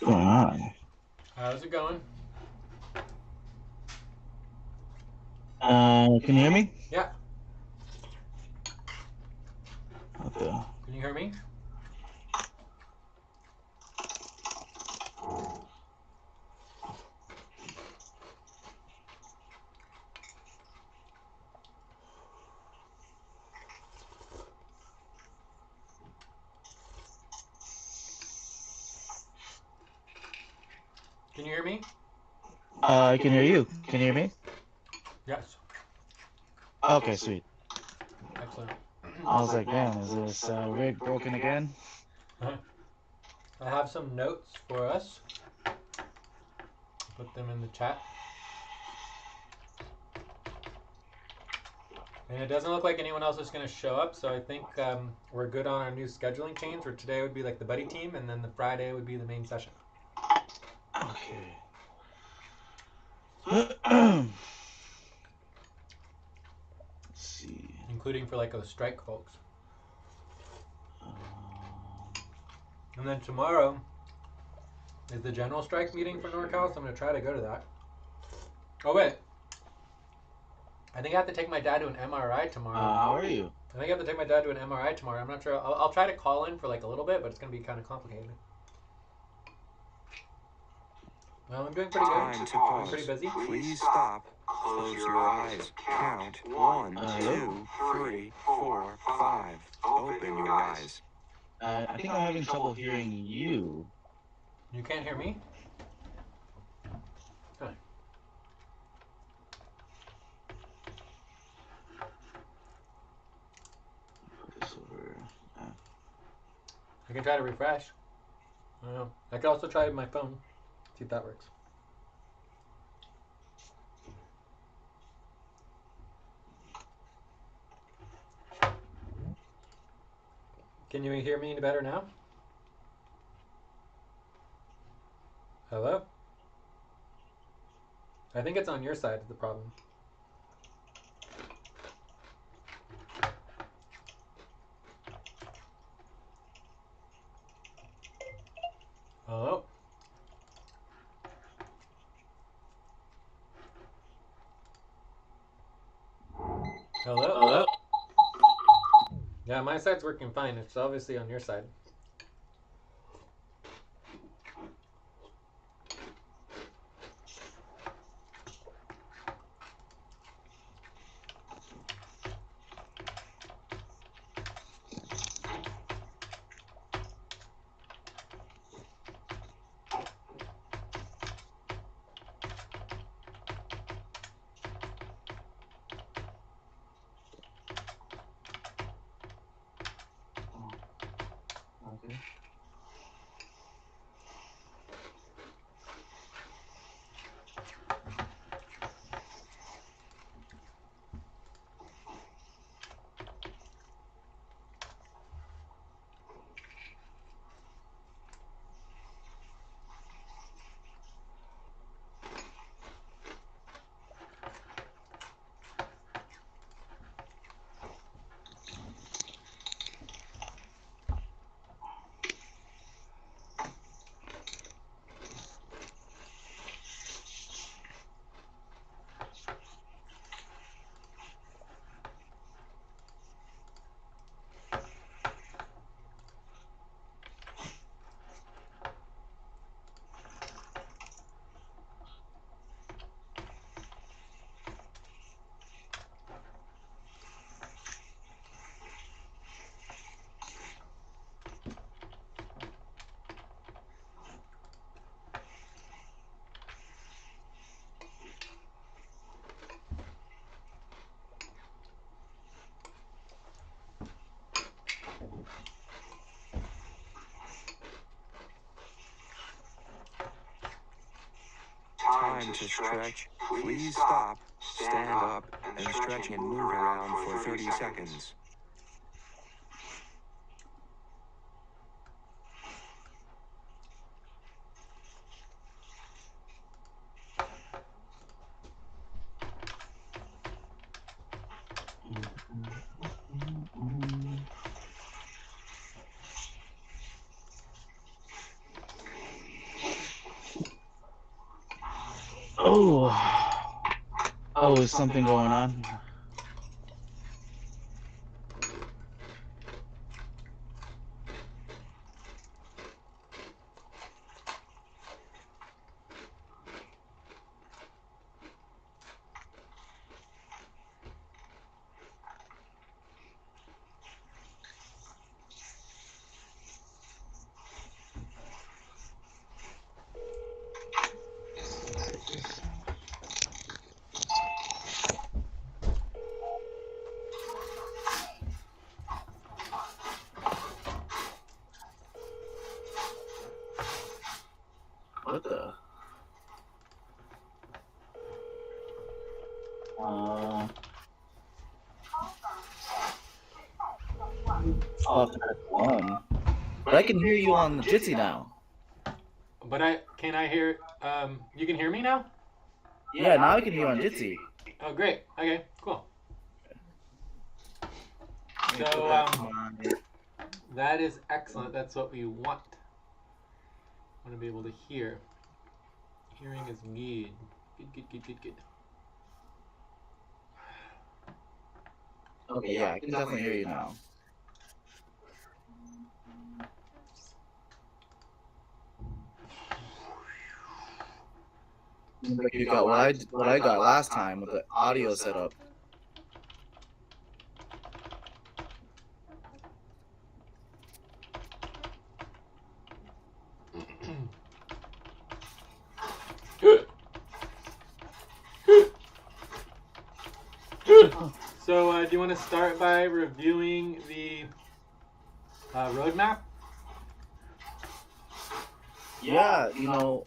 What's going on? How's it going? Can you hear me? Yeah. What the? Can you hear me? Can you hear me? I can hear you. Can you hear me? Yes. Okay, sweet. Excellent. I was like, man, is this rig broken again? I have some notes for us. Put them in the chat. And it doesn't look like anyone else is going to show up, so I think we're good on our new scheduling change, where today would be like the buddy team, and then the Friday would be the main session. Okay. Let's see. Including for like those strike folks. And then tomorrow is the general strike meeting for NorCal, so I'm going to try to go to that. Oh, wait. I think I have to take my dad to an MRI tomorrow. How are you? I think I have to take my dad to an MRI tomorrow. I'm not sure. I'll try to call in for like a little bit, but it's going to be kind of complicated. Well, I'm doing pretty good. I'm pretty busy. Please stop. Close your eyes. Count 1, 2, 3, 4, 5. Open your eyes. I think I'm having trouble hearing you. You can't hear me? Huh. Put this over. I can try to refresh. I don't know. I can also try my phone. See if that works. Can you hear me any better now? Hello? I think it's on your side of the problem. Hello? Hello? Hello? Yeah, my side's working fine. It's obviously on your side. Okay. Time to stretch. Please stop, stand up, and stretch and move around for 30 seconds. Oh. Oh, is something going on? What the? Oh, that's one. But I can hear you on the Jitsi now. But can I hear? You can hear me now? Yeah, now I can hear you on Jitsi. Oh, great. Okay, cool. So that is excellent. That's what we want. I want to be able to hear. Hearing is good. Good. Okay, yeah, I can definitely hear you now. Like you got what I got last time with the audio setup. So, do you want to start by reviewing the roadmap? Yeah, you know,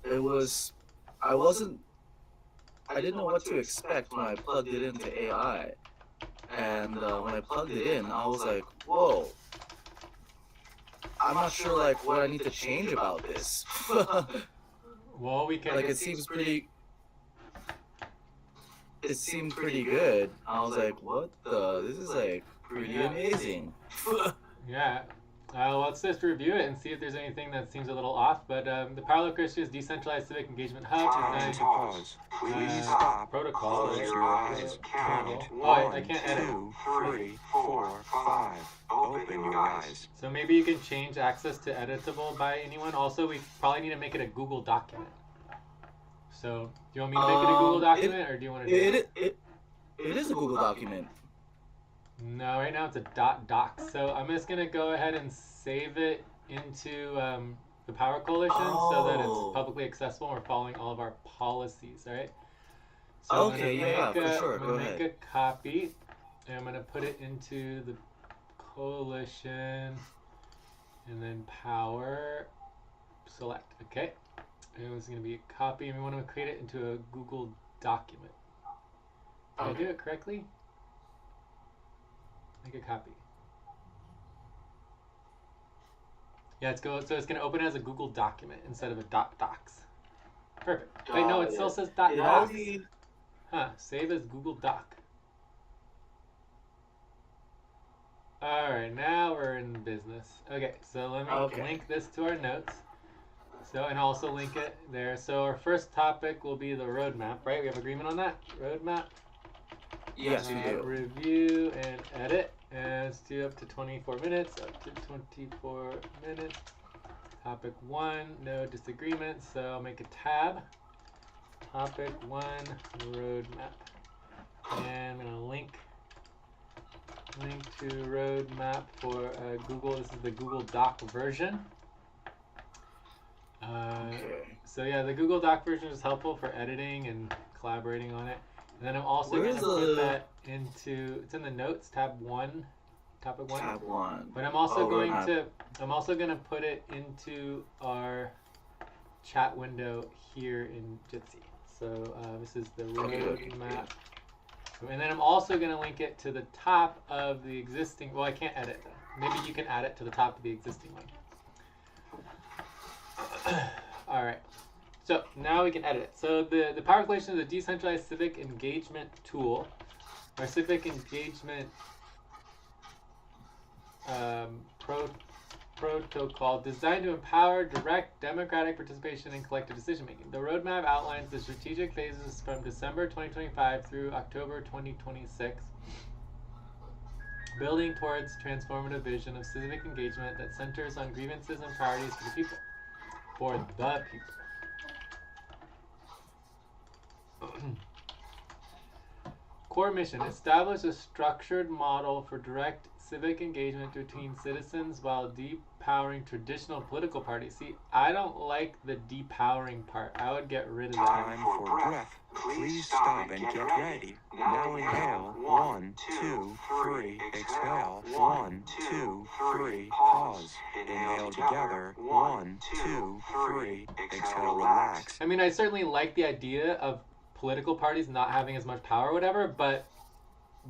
I didn't know what to expect when I plugged it into AI. And when I plugged it in, I was like, whoa. I'm not sure, like, what I need to change about this. Well, we can. Like, it seemed pretty good. I was like, what the? This is, like, pretty amazing. Yeah. Let's just review it and see if there's anything that seems a little off. But the Parallel Christians Decentralized Civic Engagement Hub Time is to pause. Please stop. protocol. Close your eyes. Count. Oh, I 1, can't edit. 2, 3, 4, 5. Open your eyes. So maybe you can change access to editable by anyone. Also, we probably need to make it a Google document. So, do you want me to make it a Google document, or do you want to do it is a Google document. No, right now it's a .doc. So I'm just gonna go ahead and save it into the Power Coalition so that it's publicly accessible. And we're following all of our policies, all right? So Okay, yeah, for sure. I'm gonna make a copy, and I'm gonna put it into the Coalition, and then Power select. Okay, and it's gonna be a copy, and we want to create it into a Google document. Did I do it correctly? Make a copy. Yeah, so it's going to open as a Google document instead of a docs. Perfect. Wait, no, it still says docs. Huh, save as Google Doc. Alright, now we're in business. Okay, so let me link this to our notes. So, and also link it there. So our first topic will be the roadmap, right? We have agreement on that? Roadmap. Yes, we do. Review and edit. And let's do up to 24 minutes. Up to 24 minutes. Topic 1, no disagreements. So I'll make a tab. Topic 1, roadmap. And I'm going to link to roadmap for Google. This is the Google Doc version. So yeah, the Google Doc version is helpful for editing and collaborating on it. And then I'm also going to put that into, it's in the notes, tab 1, topic 1. Tab 1. But I'm also going to put it into our chat window here in Jitsi. So this is the roadmap. And then I'm also going to link it to the top of the existing, well, I can't edit that. Maybe you can add it to the top of the existing one. All right. So now we can edit it. So the Power Coalition is a decentralized civic engagement tool. Our civic engagement protocol designed to empower direct democratic participation in collective decision making. The roadmap outlines the strategic phases from December 2025 through October 2026, building towards transformative vision of civic engagement that centers on grievances and priorities for the people. For the people. Core mission: establish a structured model for direct civic engagement between citizens while depowering traditional political parties. See, I don't like the depowering part. I would get rid of that. Time for breath. Please stop and get ready. Now inhale. 1, 2, 3. Exhale. 1, 2, 3. Pause. Inhale together. 1, 2, 3. Exhale. Relax. I mean, I certainly like the idea of political parties not having as much power or whatever, but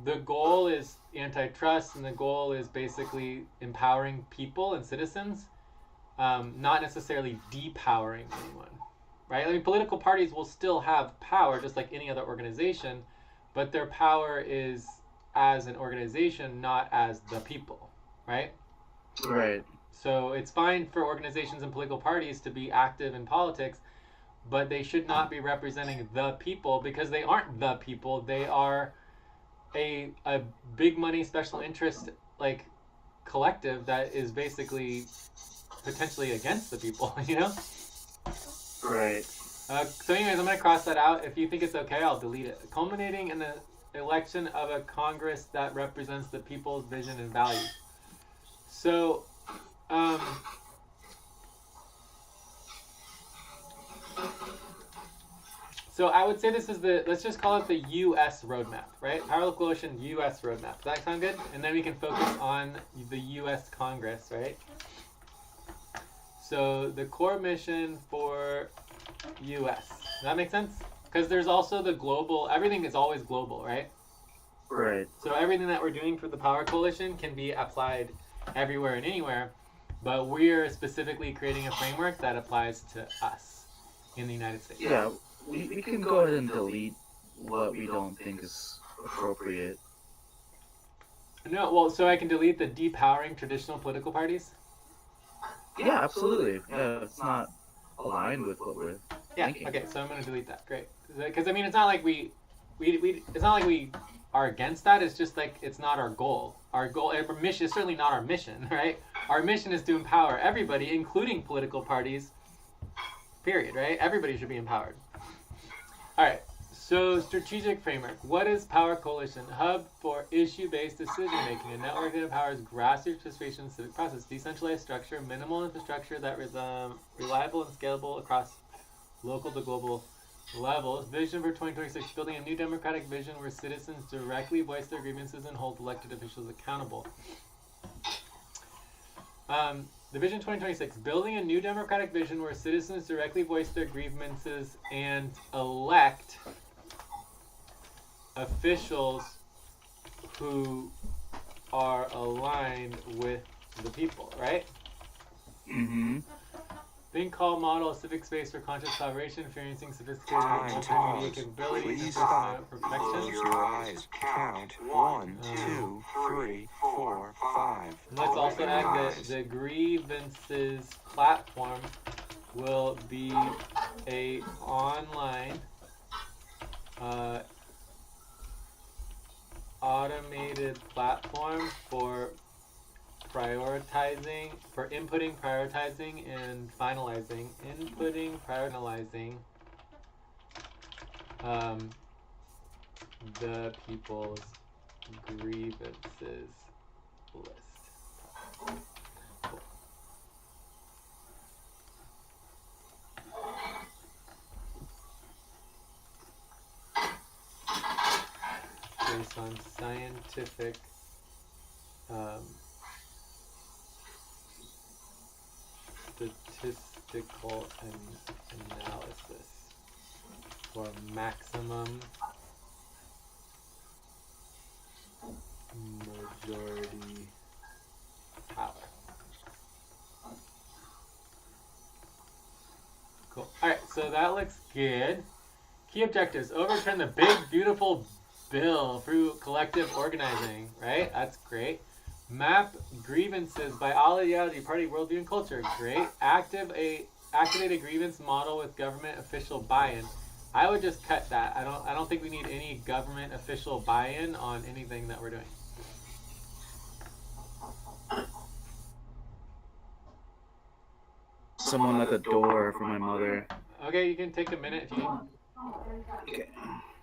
the goal is antitrust, and the goal is basically empowering people and citizens, not necessarily depowering anyone, right? I mean, political parties will still have power just like any other organization, but their power is as an organization, not as the people, right? Right. So it's fine for organizations and political parties to be active in politics, but they should not be representing the people, because they aren't the people. They are a big money special interest like collective that is basically potentially against the people, you know? Right. So anyways, I'm going to cross that out. If you think it's okay, I'll delete it. Culminating in the election of a Congress that represents the people's vision and values. So, so I would say this is let's just call it the U.S. roadmap, right? Power Coalition U.S. roadmap. Does that sound good? And then we can focus on the U.S. Congress, right? So the core mission for U.S. Does that make sense? Because there's also the global, everything is always global, right? Right. So everything that we're doing for the Power Coalition can be applied everywhere and anywhere, but we're specifically creating a framework that applies to us in the United States. Yeah, we can go ahead and delete what we don't think is appropriate. No, well, so I can delete the depowering traditional political parties? Yeah, absolutely. Yeah, it's not aligned with what we're Yeah, thinking. okay, so I'm going to delete that. Great. Because, I mean, it's not like it's not like we are against that. It's just like it's not our goal. Our mission is certainly not our mission, right? Our mission is to empower everybody, including political parties, period, right? Everybody should be empowered. All right, so strategic framework. What is Power Coalition? Hub for issue-based decision-making, a network that empowers grassroots participation in civic process. Decentralized structure, minimal infrastructure that is reliable and scalable across local to global levels. Vision for 2026, building a new democratic vision where citizens directly voice their grievances and hold elected officials accountable. The Vision 2026, building a new democratic vision where citizens directly voice their grievances and elect officials who are aligned with the people, right? Mm-hmm. Think, call, model a civic space for conscious collaboration, experiencing sophisticated Time to multimedia pause. capabilities, Please and stop. perfection. Close your eyes. Count. 1, 2, 3, 4, 5. And let's also Open add your that eyes. the grievances platform will be a online automated platform for inputting, prioritizing, and finalizing. The people's grievances list. Cool. Based on scientific statistical analysis for maximum majority power. Cool. Alright, so that looks good. Key objectives. Overturn the big, beautiful bill through collective organizing, right? That's great. Map grievances by ideology, party, worldview, and culture. Great. Activate a grievance model with government official buy-in. I would just cut that. I don't think we need any government official buy-in on anything that we're doing. Someone at the door for my mother. Okay, you can take a minute if you need. Okay.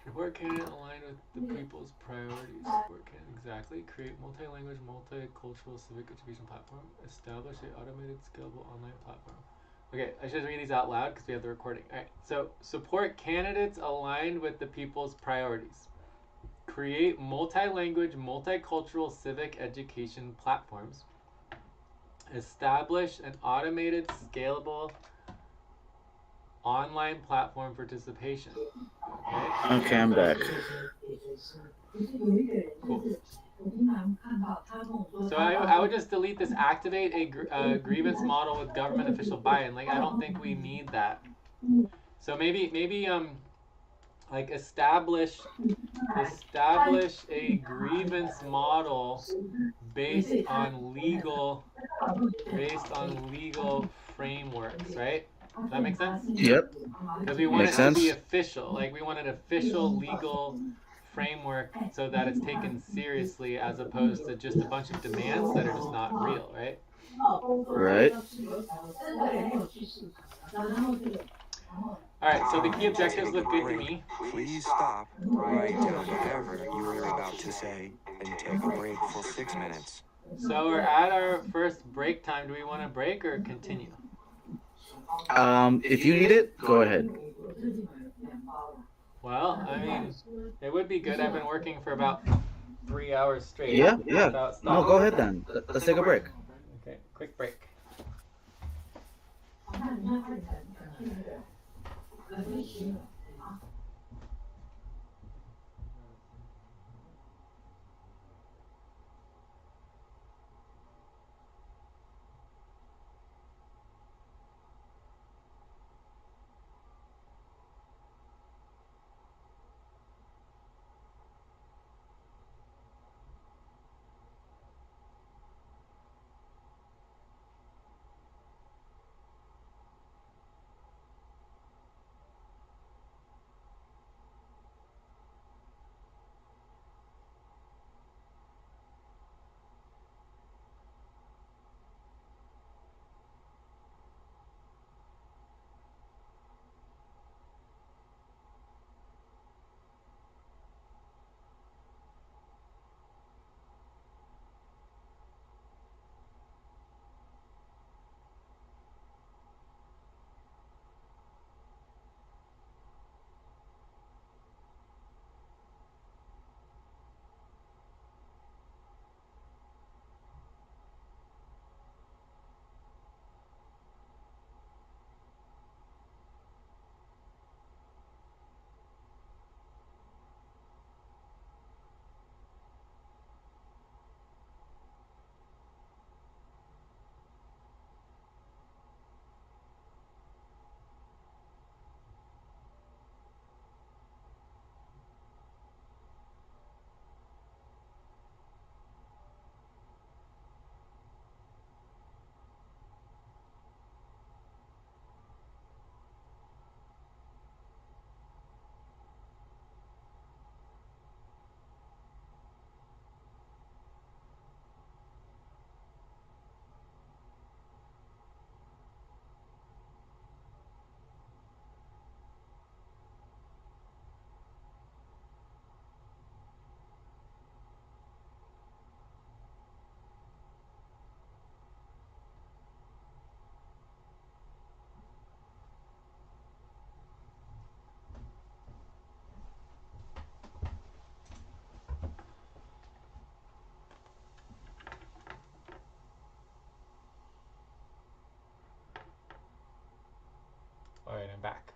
Support candidate aligned with the people's priorities. Support candidate, exactly. Create multi-language, multicultural civic education platform. Establish an automated, scalable online platform. Okay, I should read these out loud because we have the recording. All right, so support candidates aligned with the people's priorities. Create multi-language, multicultural civic education platforms. Establish an automated, scalable online platform participation. Okay. Okay, I'm back. Cool. So I would just delete this. Activate a grievance model with government official buy-in. Like I don't think we need that. So maybe like establish a grievance model based on legal frameworks, right? Does that make sense? Yep. Because we want Makes it to be sense. official. Like we want an official legal framework so that it's taken seriously as opposed to just a bunch of demands that are just not real, right? Right. Alright, so the key objectives look good to me. Please stop, write down whatever you were about to say, and take a break for 6 minutes. So we're at our first break time. Do we want to break or continue? If you need it, go ahead. Well, I mean, it would be good. I've been working for about 3 hours straight. Yeah. without stopping. No, go ahead then. Let's take a break. Okay, quick break. Alright, I'm back.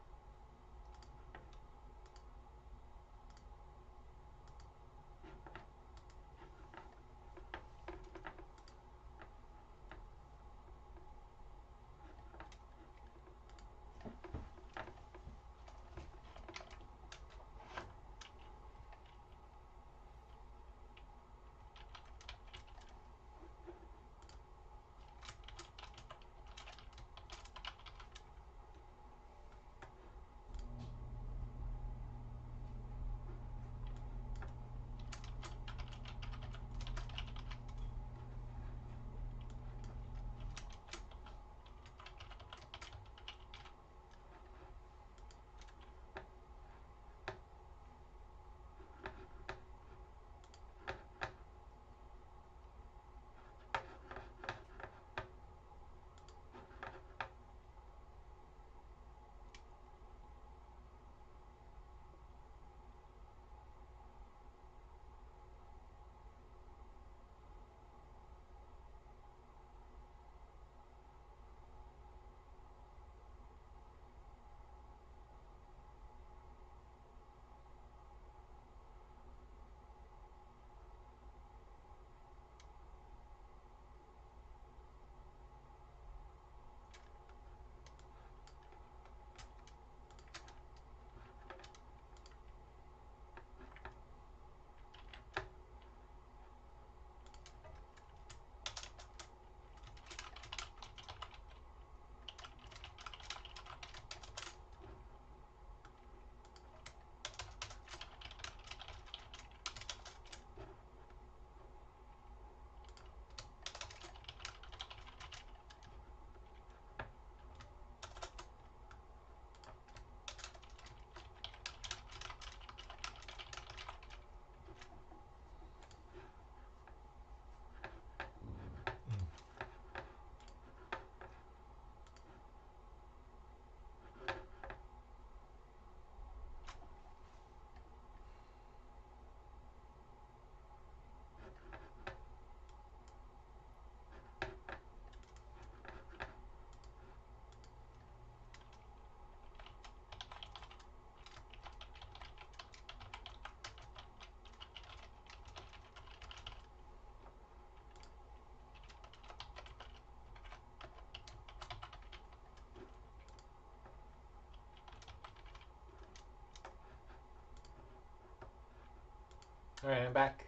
All right, I'm back.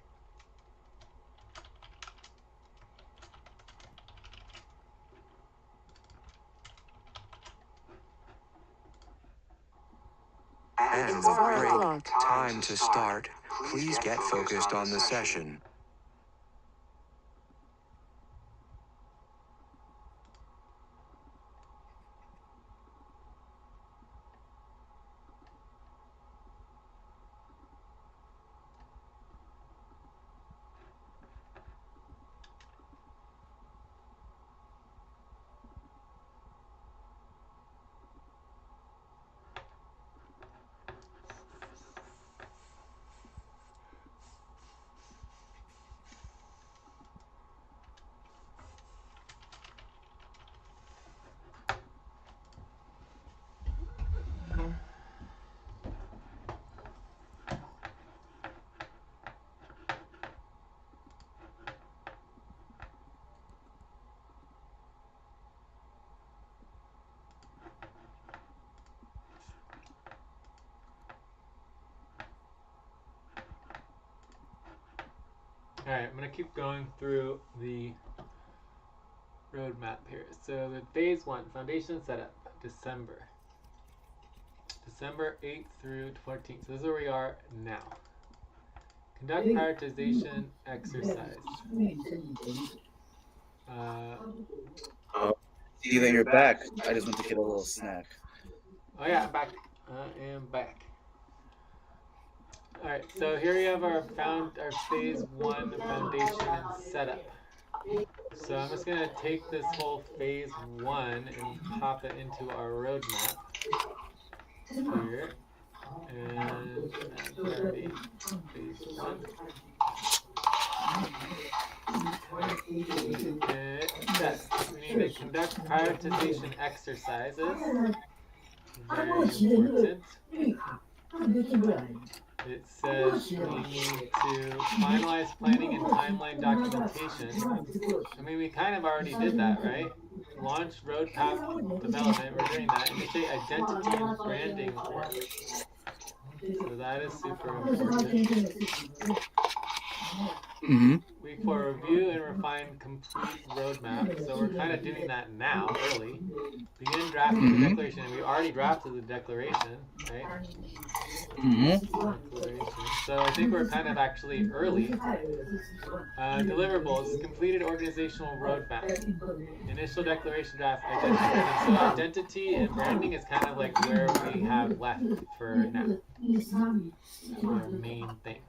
And It's the 4 break. o'clock. Time to start. Please get focused on the session. All right, I'm going to keep going through the roadmap here. So the phase 1, foundation setup, December 8th through 14th. So this is where we are now. Conduct prioritization exercise. See that you're back. I just went to get a little snack. Oh yeah, I'm back. I am back. All right, so here we have our phase 1 foundation and setup. So I'm just gonna take this whole phase 1 and pop it into our roadmap here, and priority phase 1. Okay, next we need to conduct prioritization exercises. Very important. It says we need to finalize planning and timeline documentation. I mean, we kind of already did that, right? Launch roadmap development, we're doing that. Initiate identity and branding work. So that is super important. Week 4, review and refine complete roadmap. So we're kind of doing that now, early. Begin drafting the declaration. And we already drafted the declaration, right? Declaration. So I think we're kind of actually early. Deliverables, completed organizational roadmap. Initial declaration draft, identity. So identity and branding is kind of like where we have left for now. That's our main thing.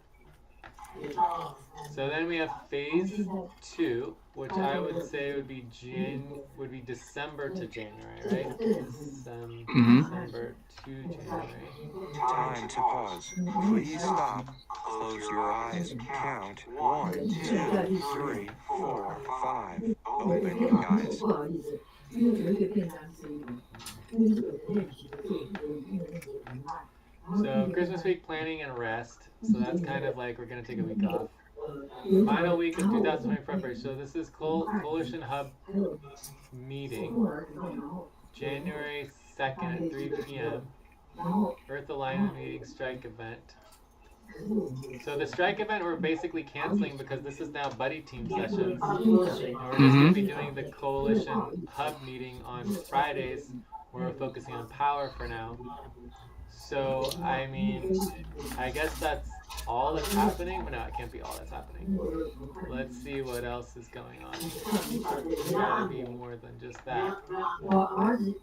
So then we have phase 2, which I would say would be December to January, right? December to January. Time to pause. Please stop. Close your eyes. Count 1, 2, 3, 4, 5. Open your eyes. So Christmas week planning and rest. So that's kind of like we're going to take a week off. Final week of 2020 preparation. So this is Coalition Hub meeting. January 2nd at 3 p.m. Earth Alignment meeting, strike event. So the strike event we're basically canceling because this is now buddy team sessions. And we're just going to be doing the Coalition Hub meeting on Fridays where we're focusing on power for now. So, I mean, I guess that's all that's happening. But no, it can't be all that's happening. Let's see what else is going on. There's gotta be more than just that. Week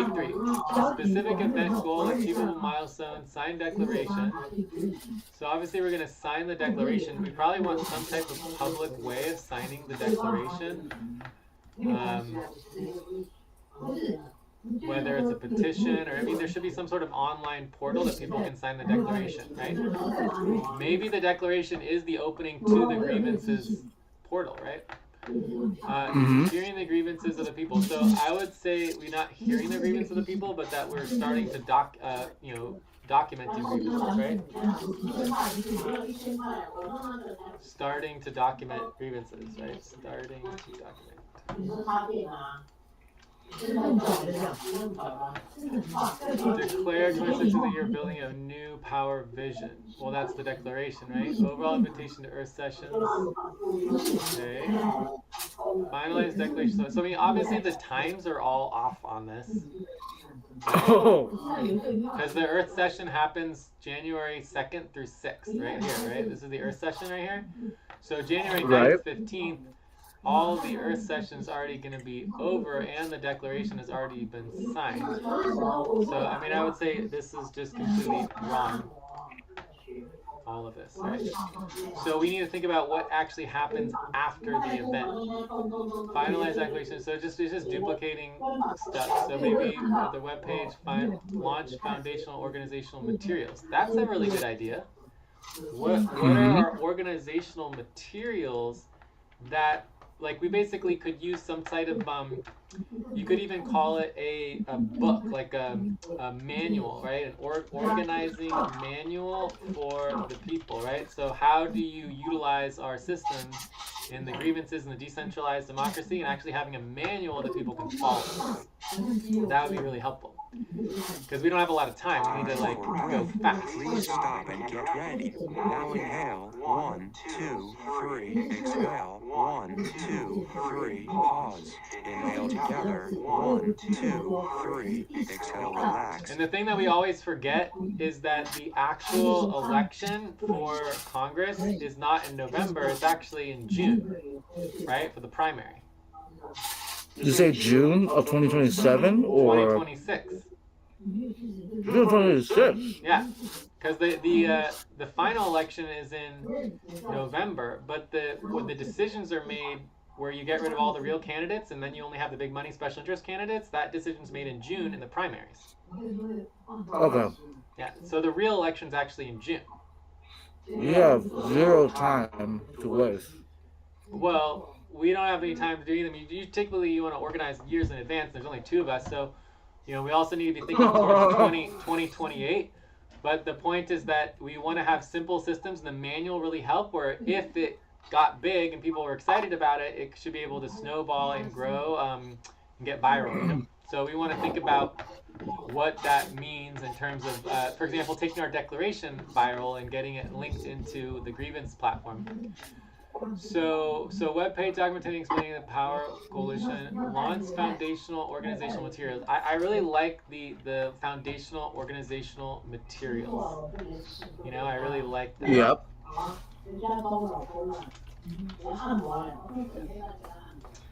3. Specific event goal, achievable milestone, signed declaration. So obviously we're going to sign the declaration. We probably want some type of public way of signing the declaration. Whether it's a petition or, I mean, there should be some sort of online portal that people can sign the declaration, right? Maybe the declaration is the opening to the grievances portal, right? Hearing the grievances of the people. So I would say we're not hearing the grievances of the people, but that we're starting to documenting grievances, right? Starting to document grievances, right? Starting to document. Declare 26th of the year building a new power vision. Well, that's the declaration, right? Overall invitation to Earth sessions. Okay. Finalized declaration. So I mean, obviously the times are all off on this. Oh. Because the Earth session happens January 2nd through 6th, right here, right? This is the Earth session right here. So January 9th, 15th, all the Earth sessions already going to be over and the declaration has already been signed. So, I mean, I would say this is just completely wrong. All of this, right? So we need to think about what actually happens after the event. Finalize declaration. So it's just duplicating stuff. So maybe the webpage launch foundational organizational materials. That's a really good idea. What are our organizational materials that, like, we basically could use some type of you could even call it a book, like a manual, right? An organizing manual for the people, right? So how do you utilize our systems in the grievances and the decentralized democracy, and actually having a manual that people can follow? That would be really helpful. Because we don't have a lot of time. We need to, like, go fast. Please stop and get ready. Now inhale. 1, 2, 3. Exhale. 1, 2, 3. Pause. Inhale together. 1, 2, 3. Exhale. Relax. And the thing that we always forget is that the actual election for Congress is not in November. It's actually in June, right? For the primary. Did you say June of 2027 or 2026? June 2026? Yeah, because the final election is in November, but when the decisions are made where you get rid of all the real candidates and then you only have the big money special interest candidates, that decision's made in June in the primaries. Okay. Yeah, so the real election's actually in June. You have zero time to waste. Well, we don't have any time to do them. You typically you want to organize years in advance. There's only 2 of us, so we also need to be thinking towards 2028. But the point is that we want to have simple systems, and the manual really help. Where if it got big and people were excited about it, it should be able to snowball and grow and get viral. So we want to think about what that means in terms of, for example, taking our declaration viral and getting it linked into the grievance platform. So webpage documenting explaining the power coalition, launch foundational organizational materials. I really like the foundational organizational materials. I really like that. Yep.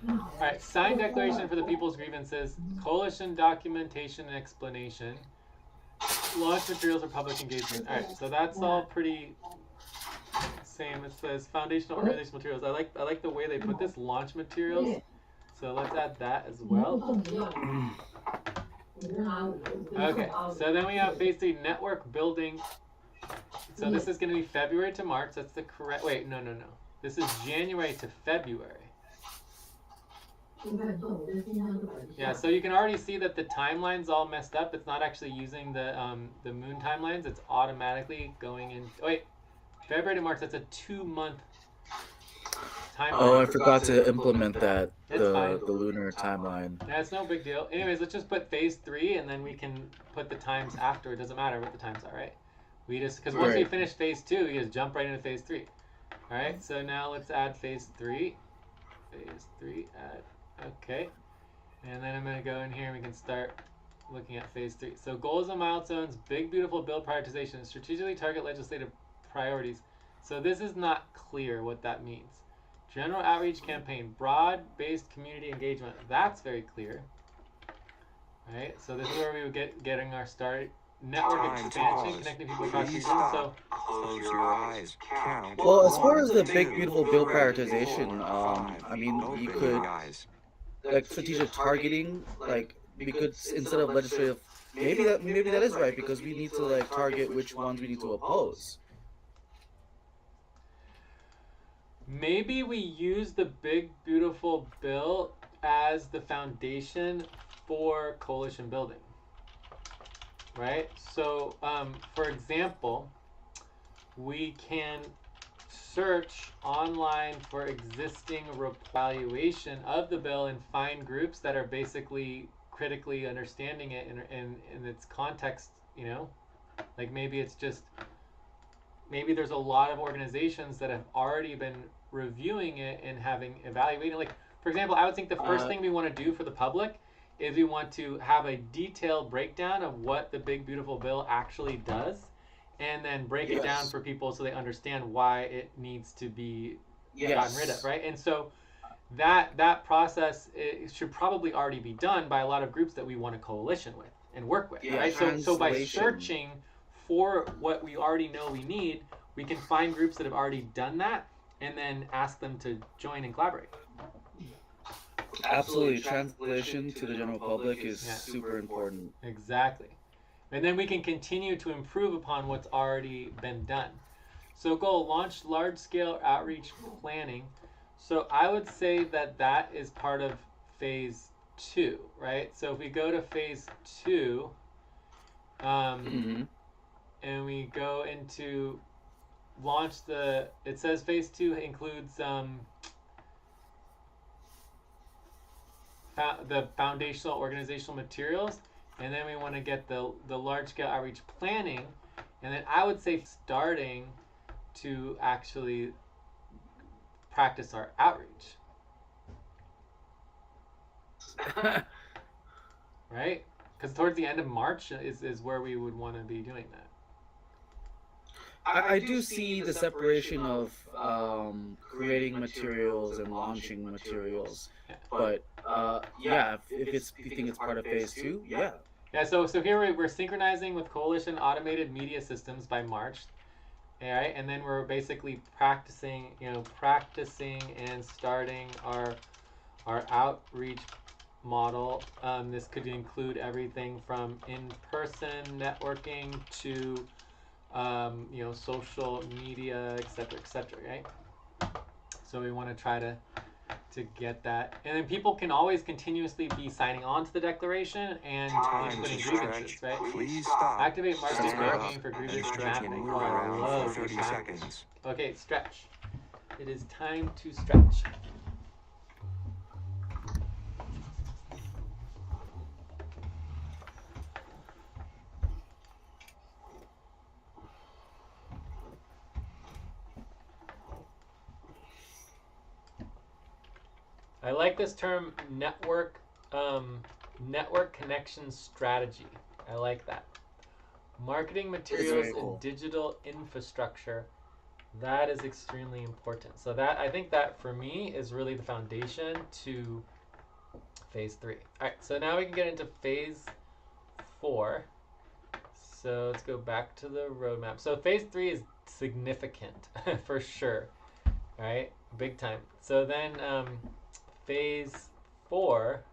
All right, signed declaration for the people's grievances, coalition documentation and explanation, launch materials for public engagement. All right, so that's all pretty same. It says foundational organizational materials. I like the way they put this, launch materials. So let's add that as well. Okay, so then we have phase 3, network building. So this is going to be February to March. That's the correct. Wait, no. This is January to February. Yeah, so you can already see that the timeline's all messed up. It's not actually using the moon timelines. It's automatically going in. Wait, February to March. That's a 2-month timeline. Oh, I forgot to implement that It's the lunar timeline. Yeah, it's no big deal. Anyways, let's just put phase 3, and then we can put the times after. It doesn't matter what the times are, right? Because once we finish phase 2, we just jump right into phase 3. All right. So now let's add phase 3. Phase 3. Add. Okay. And then I'm going to go in here and we can start looking at phase 3. So goals and milestones, big beautiful bill prioritization, strategically target legislative priorities. So this is not clear what that means. General outreach campaign, broad-based community engagement. That's very clear. All right. So this is where we would getting our start. Network expansion, connecting people across regions. So close your eyes. Count. Well, as far as the big beautiful bill prioritization, I mean, you could like strategic targeting, like we could instead of legislative, maybe that is right because we need to like target which ones we need to oppose. Maybe we use the big beautiful bill as the foundation for coalition building. Right? So, for example, we can search online for existing evaluation of the bill and find groups that are basically critically understanding it in its context, you know? Like maybe it's just, maybe there's a lot of organizations that have already been reviewing it and having evaluated. Like, for example, I would think the first thing we want to do for the public is we want to have a detailed breakdown of what the Big Beautiful Bill actually does, and then break it down for people so they understand why it needs to be gotten rid of, right? And so that process, it should probably already be done by a lot of groups that we want a coalition with and work with, right? So by searching for what we already know we need, we can find groups that have already done that and then ask them to join and collaborate. Absolutely. Translation to the general public is super important. Exactly. And then we can continue to improve upon what's already been done. So goal, launch large-scale outreach planning. So I would say that is part of phase 2, right? So if we go to phase 2, and we go into launch it says phase 2 includes the foundational organizational materials, and then we want to get the large scale outreach planning, and then I would say starting to actually practice our outreach. Right? Because towards the end of March is where we would want to be doing that. I do see the separation of creating materials and launching materials, but yeah, if you think it's part of phase 2, yeah. Yeah, so here we're synchronizing with Coalition Automated Media Systems by March, all right, and then we're basically practicing and starting our outreach model. This could include everything from in-person networking to social media, etc., right? So we want to try to get that, and then people can always continuously be signing on to the declaration and inputting grievances, right? Please stop. Activate marketing campaign for grievance Stretching mapping. and move around Love for 30 seconds. Okay, stretch. It is time to stretch. I like this term, network connection strategy. I like that. Marketing materials and digital infrastructure. That is extremely important. So I think that for me is really the foundation to phase 3. All right, so now we can get into phase 4. So let's go back to the roadmap. So phase 3 is significant for sure. All right, big time. So then phase 4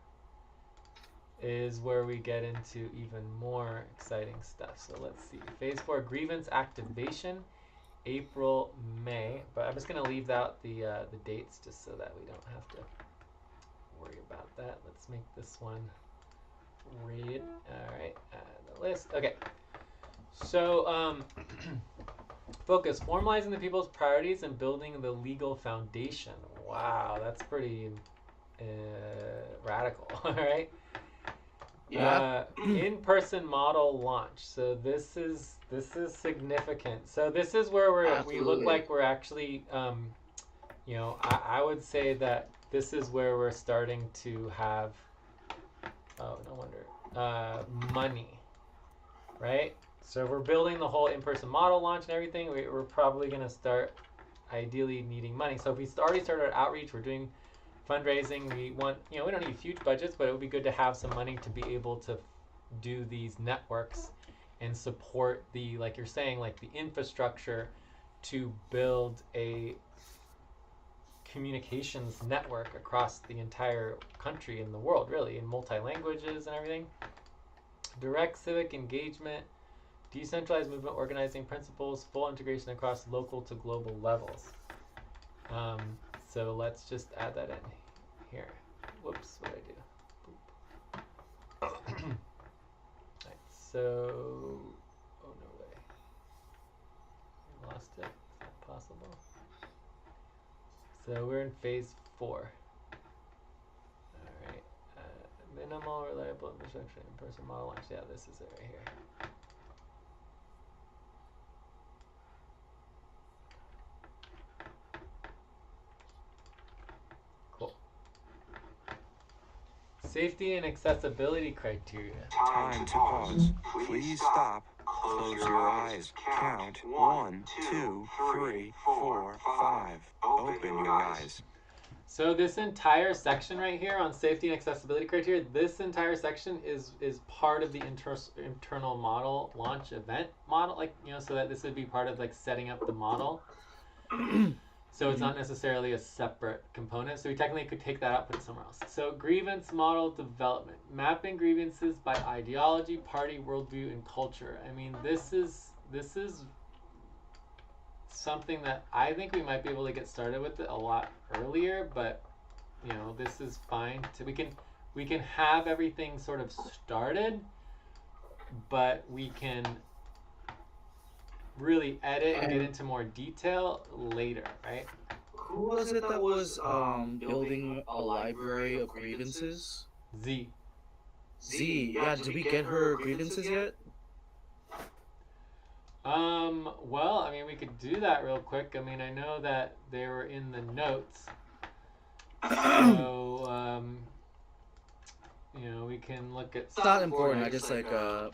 is where we get into even more exciting stuff. So let's see. Phase 4, grievance activation, April, May. But I'm just going to leave out the dates just so that we don't have to worry about that. Let's make this one red. All right, the list. Okay. So focus, formalizing the people's priorities and building the legal foundation. Wow, that's pretty radical. All right. Yeah. In-person model launch. So this is significant. So this is where we look like we're actually, I would say that this is where we're starting to have, oh no wonder, money, right? So we're building the whole in-person model launch and everything. We're probably going to start ideally needing money. So if we already started our outreach, we're doing fundraising, we want, we don't need huge budgets, but it would be good to have some money to be able to do these networks and support the, like you're saying, like the infrastructure to build a communications network across the entire country and the world, really, in multi-languages and everything. Direct civic engagement, decentralized movement organizing principles, full integration across local to global levels. So let's just add that in here. Whoops, what did I do? Right, so, oh no way. I lost it. Is that possible? So we're in phase 4. All right. Minimal reliable infrastructure in-person model launch. Yeah, this is it right here. Cool. Safety and accessibility criteria. Time to pause. Please stop. Close your eyes. Count 1, 2, 3, 4, 5. Open your eyes. So this entire section right here on safety and accessibility criteria, this entire section is part of the internal model launch event model, like, you know, so that this would be part of like setting up the model. So it's not necessarily a separate component. So we technically could take that out, put it somewhere else. So grievance model development, mapping grievances by ideology, party, worldview, and culture. I mean, this is something that I think we might be able to get started with it a lot earlier, but you know, this is fine. So we can have everything sort of started, but we can really edit and get into more detail later, right? Who was it that was building a library of grievances? Z. Z. Yeah, did we get her grievances yet? Well, I mean, we could do that real quick. I mean, I know that they were in the notes. So, you know, we can look at... It's not important. I just like, I'm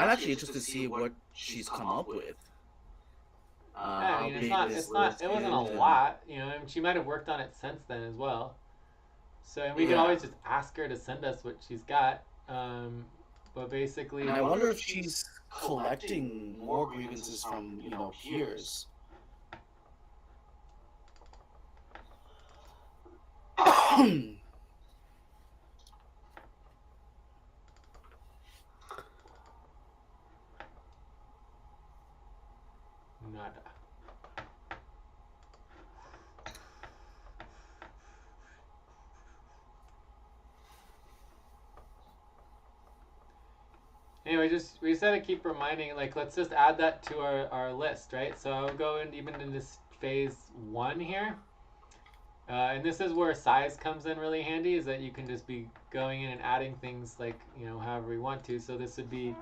actually interested to see what she's come up with. Yeah, I mean, it wasn't a lot, you know, and she might have worked on it since then as well. So, and we can always just ask her to send us what she's got. But basically, and I wonder if she's collecting more grievances from, you know, peers. Nada. Anyway, we just gotta keep reminding, like, let's just add that to our list, right? So I'll go in even in this phase 1 here. And this is where size comes in really handy, is that you can just be going in and adding things like, you know, however you want to. So this would be,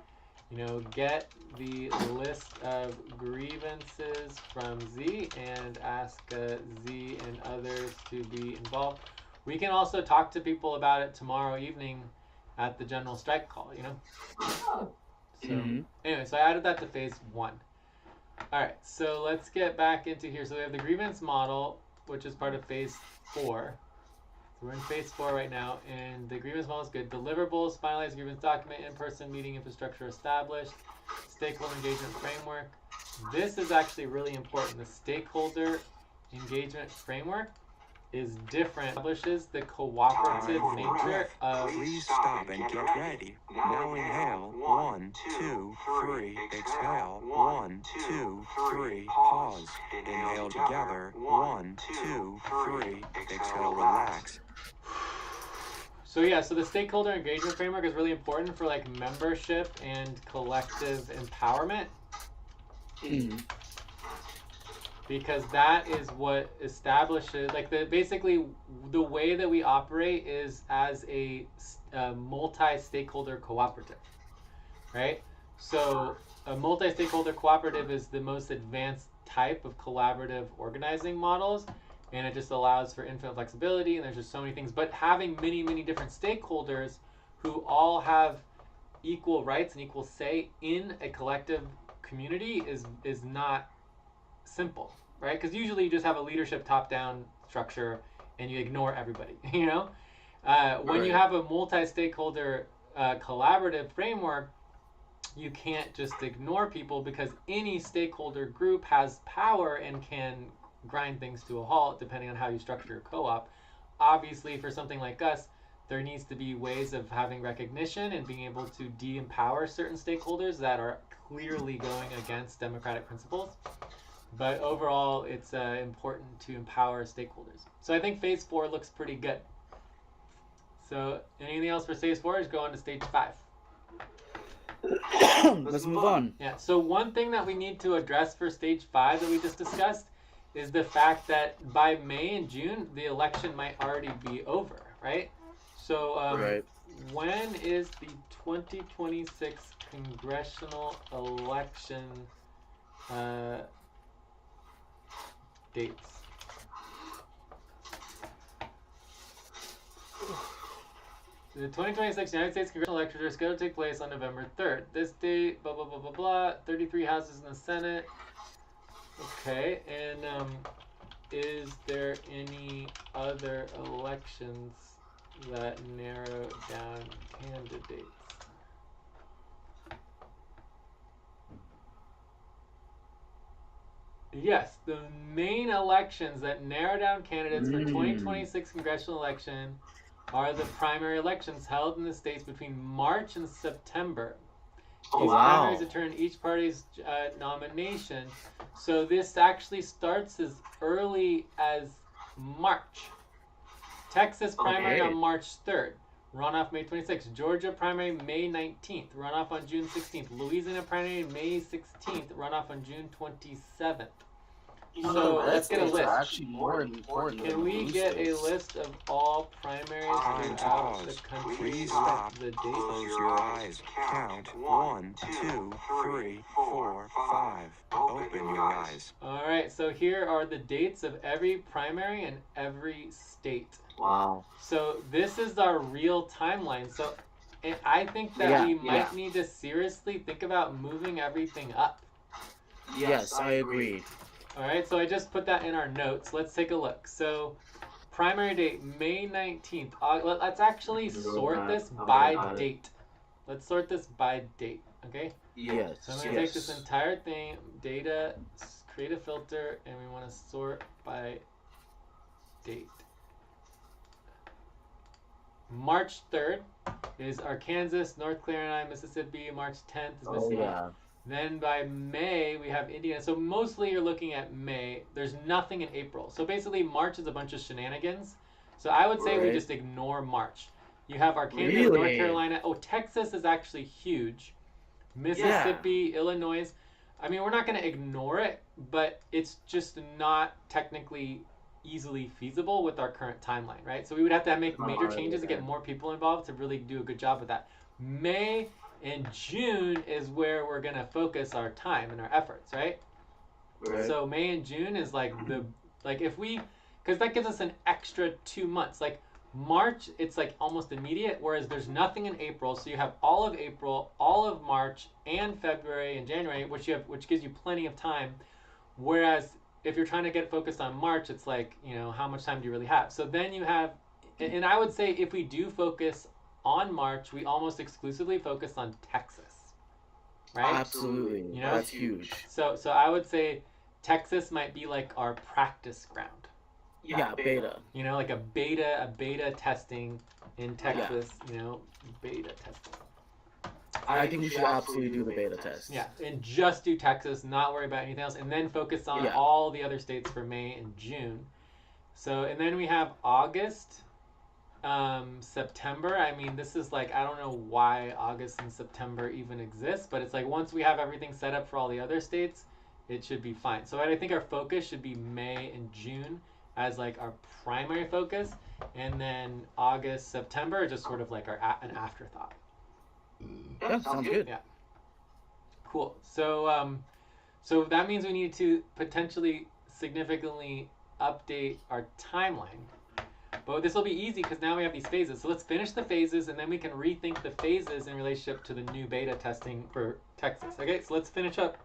you know, get the list of grievances from Z and ask Z and others to be involved. We can also talk to people about it tomorrow evening at the general strike call, you know? So, anyway, so I added that to phase 1. All right, so let's get back into here. So we have the grievance model, which is part of phase 4. So we're in phase 4 right now, and the grievance model is good. Deliverables, finalized grievance document, in-person meeting infrastructure established, stakeholder engagement framework. This is actually really important. The stakeholder engagement framework is different, establishes the cooperative nature of... Please stop and get ready. Now inhale. 1, 2, 3. Exhale. 1, 2, 3. Pause. Inhale together. 1, 2, 3. Exhale. Relax. So yeah, so the stakeholder engagement framework is really important for like membership and collective empowerment. Because that is what establishes, like, basically the way that we operate is as a multi-stakeholder cooperative, right? So a multi-stakeholder cooperative is the most advanced type of collaborative organizing models, and it just allows for infinite flexibility, and there's just so many things. But having many, many different stakeholders who all have equal rights and equal say in a collective community is not simple, right? Because usually you just have a leadership top-down structure and you ignore everybody, you know? When you have a multi-stakeholder collaborative framework, you can't just ignore people, because any stakeholder group has power and can grind things to a halt depending on how you structure your co-op. Obviously, for something like us, there needs to be ways of having recognition and being able to de-empower certain stakeholders that are clearly going against democratic principles. But overall, it's important to empower stakeholders. So I think phase 4 looks pretty good. So anything else for phase 4? Just go on to stage 5. Let's move on. Yeah, so one thing that we need to address for stage 5 that we just discussed is the fact that by May and June, the election might already be over, right? So Right. when is the 2026 congressional election dates? The 2026 United States congressional elections are scheduled to take place on November 3rd. This date, blah, blah, blah, blah, blah. 33 houses in the Senate. Okay, and is there any other elections that narrow down candidates? Yes, the main elections that narrow down candidates for 2026 congressional election are the primary elections held in the states between March and September. These primaries determine each party's nomination. So this actually starts as early as March. Texas primary on March 3rd. Runoff May 26th. Georgia primary May 19th. Runoff on June 16th. Louisiana primary May 16th. Runoff on June 27th. So let's get a list. Actually more important. Can we get a list of all primaries throughout the country? Please stop. The dates. Close your eyes. Count 1, 2, 3, 4, 5. Open your eyes. All right, so here are the dates of every primary in every state. Wow. So this is our real timeline. So I think that we might need to seriously think about moving everything up. Yes, I agree. All right, so I just put that in our notes. Let's take a look. So primary date, May 19th. Let's actually sort this by date. Let's sort this by date, okay? Yes. So I'm going to take this entire thing, data, create a filter, and we want to sort by date. March 3rd is Arkansas, North Carolina, Mississippi. March 10th is Mississippi. Then by May, we have Indiana. So mostly you're looking at May. There's nothing in April. So basically March is a bunch of shenanigans. So I would say we just ignore March. You have Arkansas, North Carolina. Oh, Texas is actually huge. Mississippi, Illinois. I mean, we're not going to ignore it, but it's just not technically easily feasible with our current timeline, right? So we would have to make major changes to get more people involved to really do a good job of that. May and June is where we're going to focus our time and our efforts, right? So May and June is like if we, because that gives us an extra 2 months. Like March, it's like almost immediate, whereas there's nothing in April. So you have all of April, all of March, and February and January, which gives you plenty of time. Whereas if you're trying to get focused on March, it's like, how much time do you really have? So then you have, and I would say if we do focus on March, we almost exclusively focus on Texas, right? Absolutely. That's huge. So I would say Texas might be like our practice ground. Yeah, beta. Like a beta testing in Texas. Beta testing. I think we should absolutely do the beta test. Yeah, and just do Texas, not worry about anything else, and then focus on all the other states for May and June. So, and then we have August, September. I mean, this is like, I don't know why August and September even exist, but it's like once we have everything set up for all the other states, it should be fine. So I think our focus should be May and June as like our primary focus, and then August, September are just sort of like an afterthought. Yeah, sounds good. Yeah. Cool. So so that means we need to potentially significantly update our timeline. But this will be easy because now we have these phases. So let's finish the phases and then we can rethink the phases in relationship to the new beta testing for Texas. Okay, so let's finish up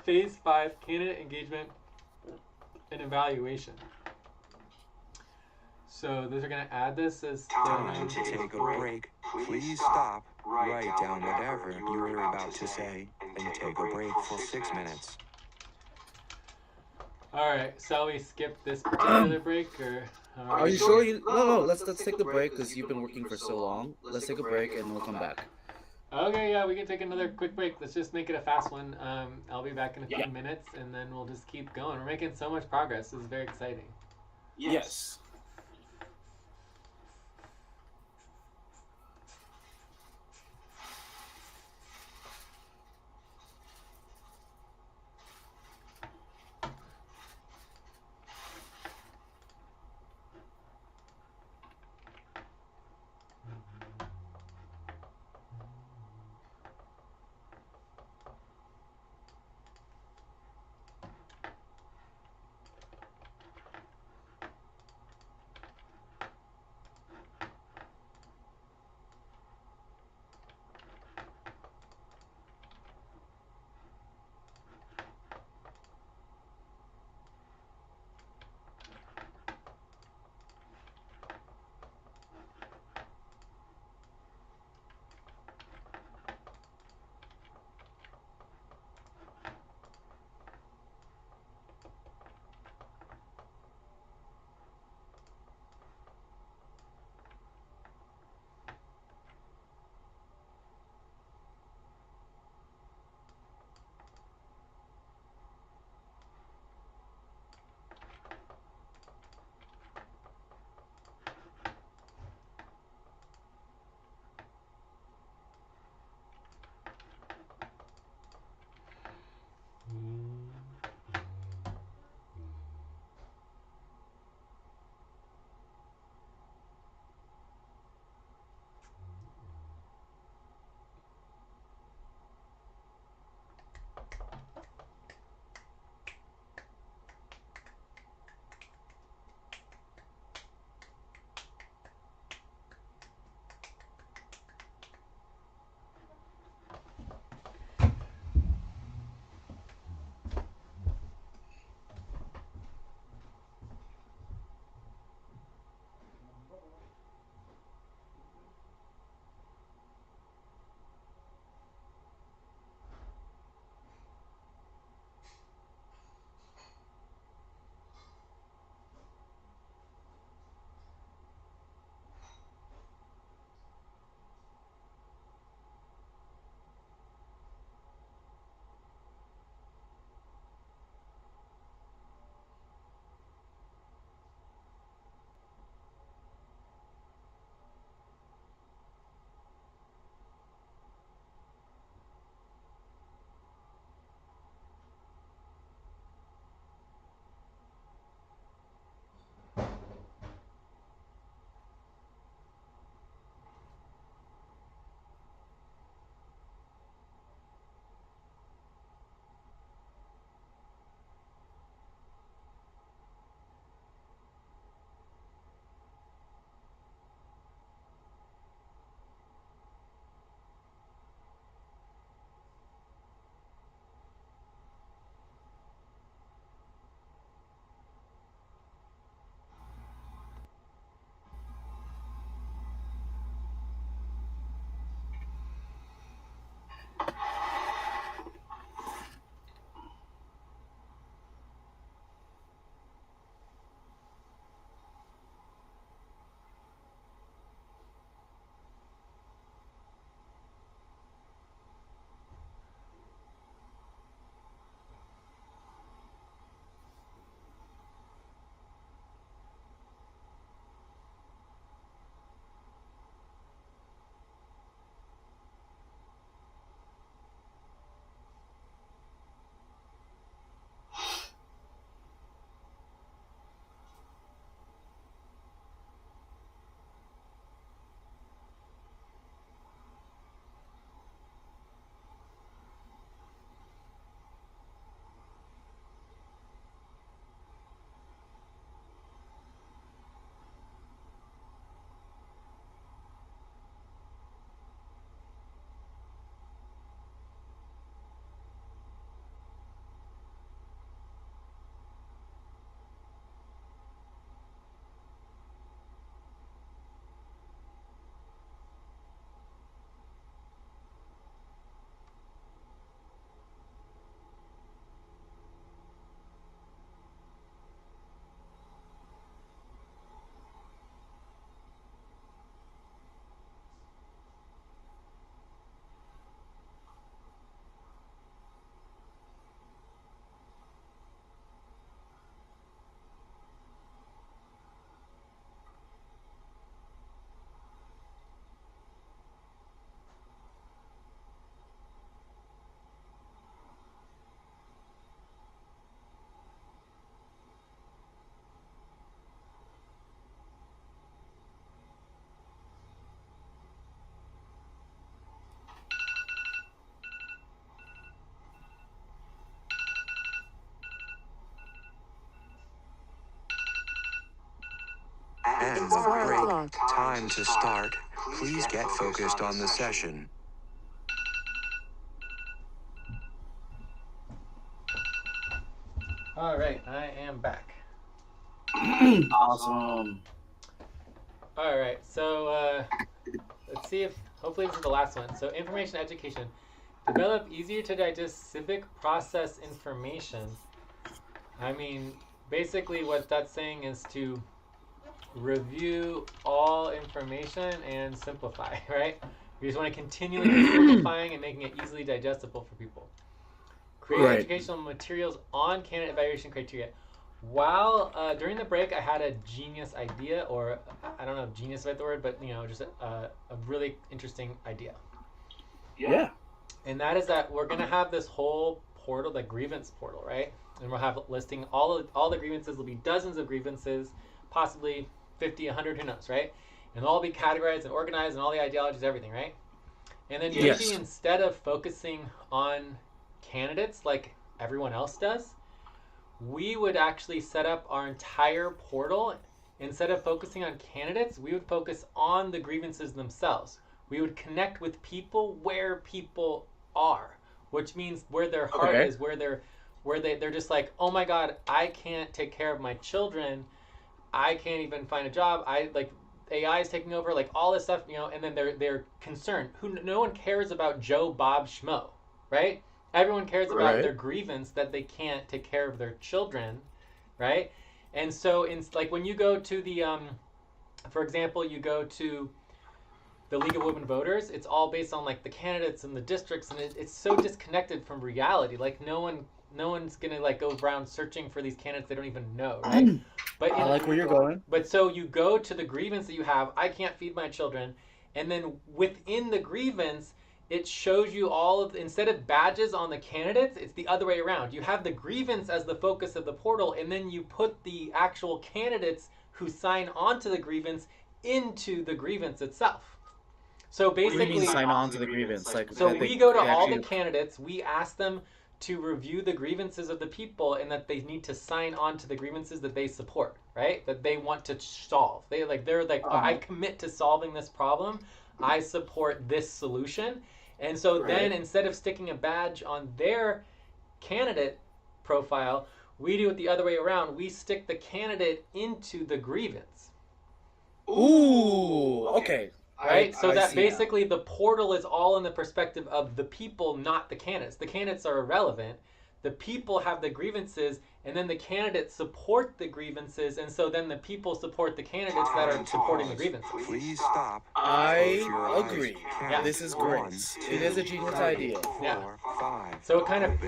phase 5, candidate engagement and evaluation. So those are going to add this as Time to take a break. Please stop. Write down whatever you were about to say and take a break for 6 minutes. All right, shall we skip this particular break, or? Are you sure? No. Let's take the break because you've been working for so long. Let's take a break and we'll come back. Okay, yeah, we can take another quick break. Let's just make it a fast one. I'll be back in a few minutes, and then we'll just keep going. We're making so much progress. This is very exciting. Yes. the break. Time to start. Please get focused on the session. All right, I am back. Awesome. All right, so let's see if hopefully this is the last one. So information education. Develop easier to digest civic process information. I mean, basically what that's saying is to review all information and simplify, right? We just want to continually be simplifying and making it easily digestible for people. Create educational materials on candidate evaluation criteria. While during the break, I had a genius idea, or I don't know if genius is the word, but just a really interesting idea. Yeah. And that is that we're gonna have this whole portal, the grievance portal, right? And we'll have listing all the grievances. There'll be dozens of grievances, possibly 50, 100, who knows, right? And they'll all be categorized and organized, and all the ideologies, everything, right? And then maybe instead of focusing on candidates like everyone else does, we would actually set up our entire portal. Instead of focusing on candidates, we would focus on the grievances themselves. We would connect with people where people are, which means where their heart is, where they're just like, oh my God, I can't take care of my children. I can't even find a job. AI is taking over, like all this stuff, and then they're concerned. No one cares about Joe, Bob, Schmo, right? Everyone cares about their grievance that they can't take care of their children, right? And so, when you go to the, for example, you go to the League of Women Voters, it's all based on like the candidates and the districts, and it's so disconnected from reality. Like no one's gonna go around searching for these candidates they don't even know, right? But I like where you're going. But so you go to the grievance that you have. I can't feed my children, and then within the grievance, it shows you instead of badges on the candidates, it's the other way around. You have the grievance as the focus of the portal, and then you put the actual candidates who sign onto the grievance into the grievance itself. So basically, what do you mean sign on to the grievance? So we go to all the candidates, we ask them to review the grievances of the people, and that they need to sign on to the grievances that they support, right? That they want to solve. They're like, I commit to solving this problem. I support this solution. And so then instead of sticking a badge on their candidate profile, we do it the other way around. We stick the candidate into the grievance. Ooh, okay. Right? So that basically the portal is all in the perspective of the people, not the candidates. The candidates are irrelevant. The people have the grievances, and then the candidates support the grievances, and so then the people support the candidates that are supporting the grievances. Please stop. I agree. Yeah. This is great. It is a genius idea. Yeah. So it kind of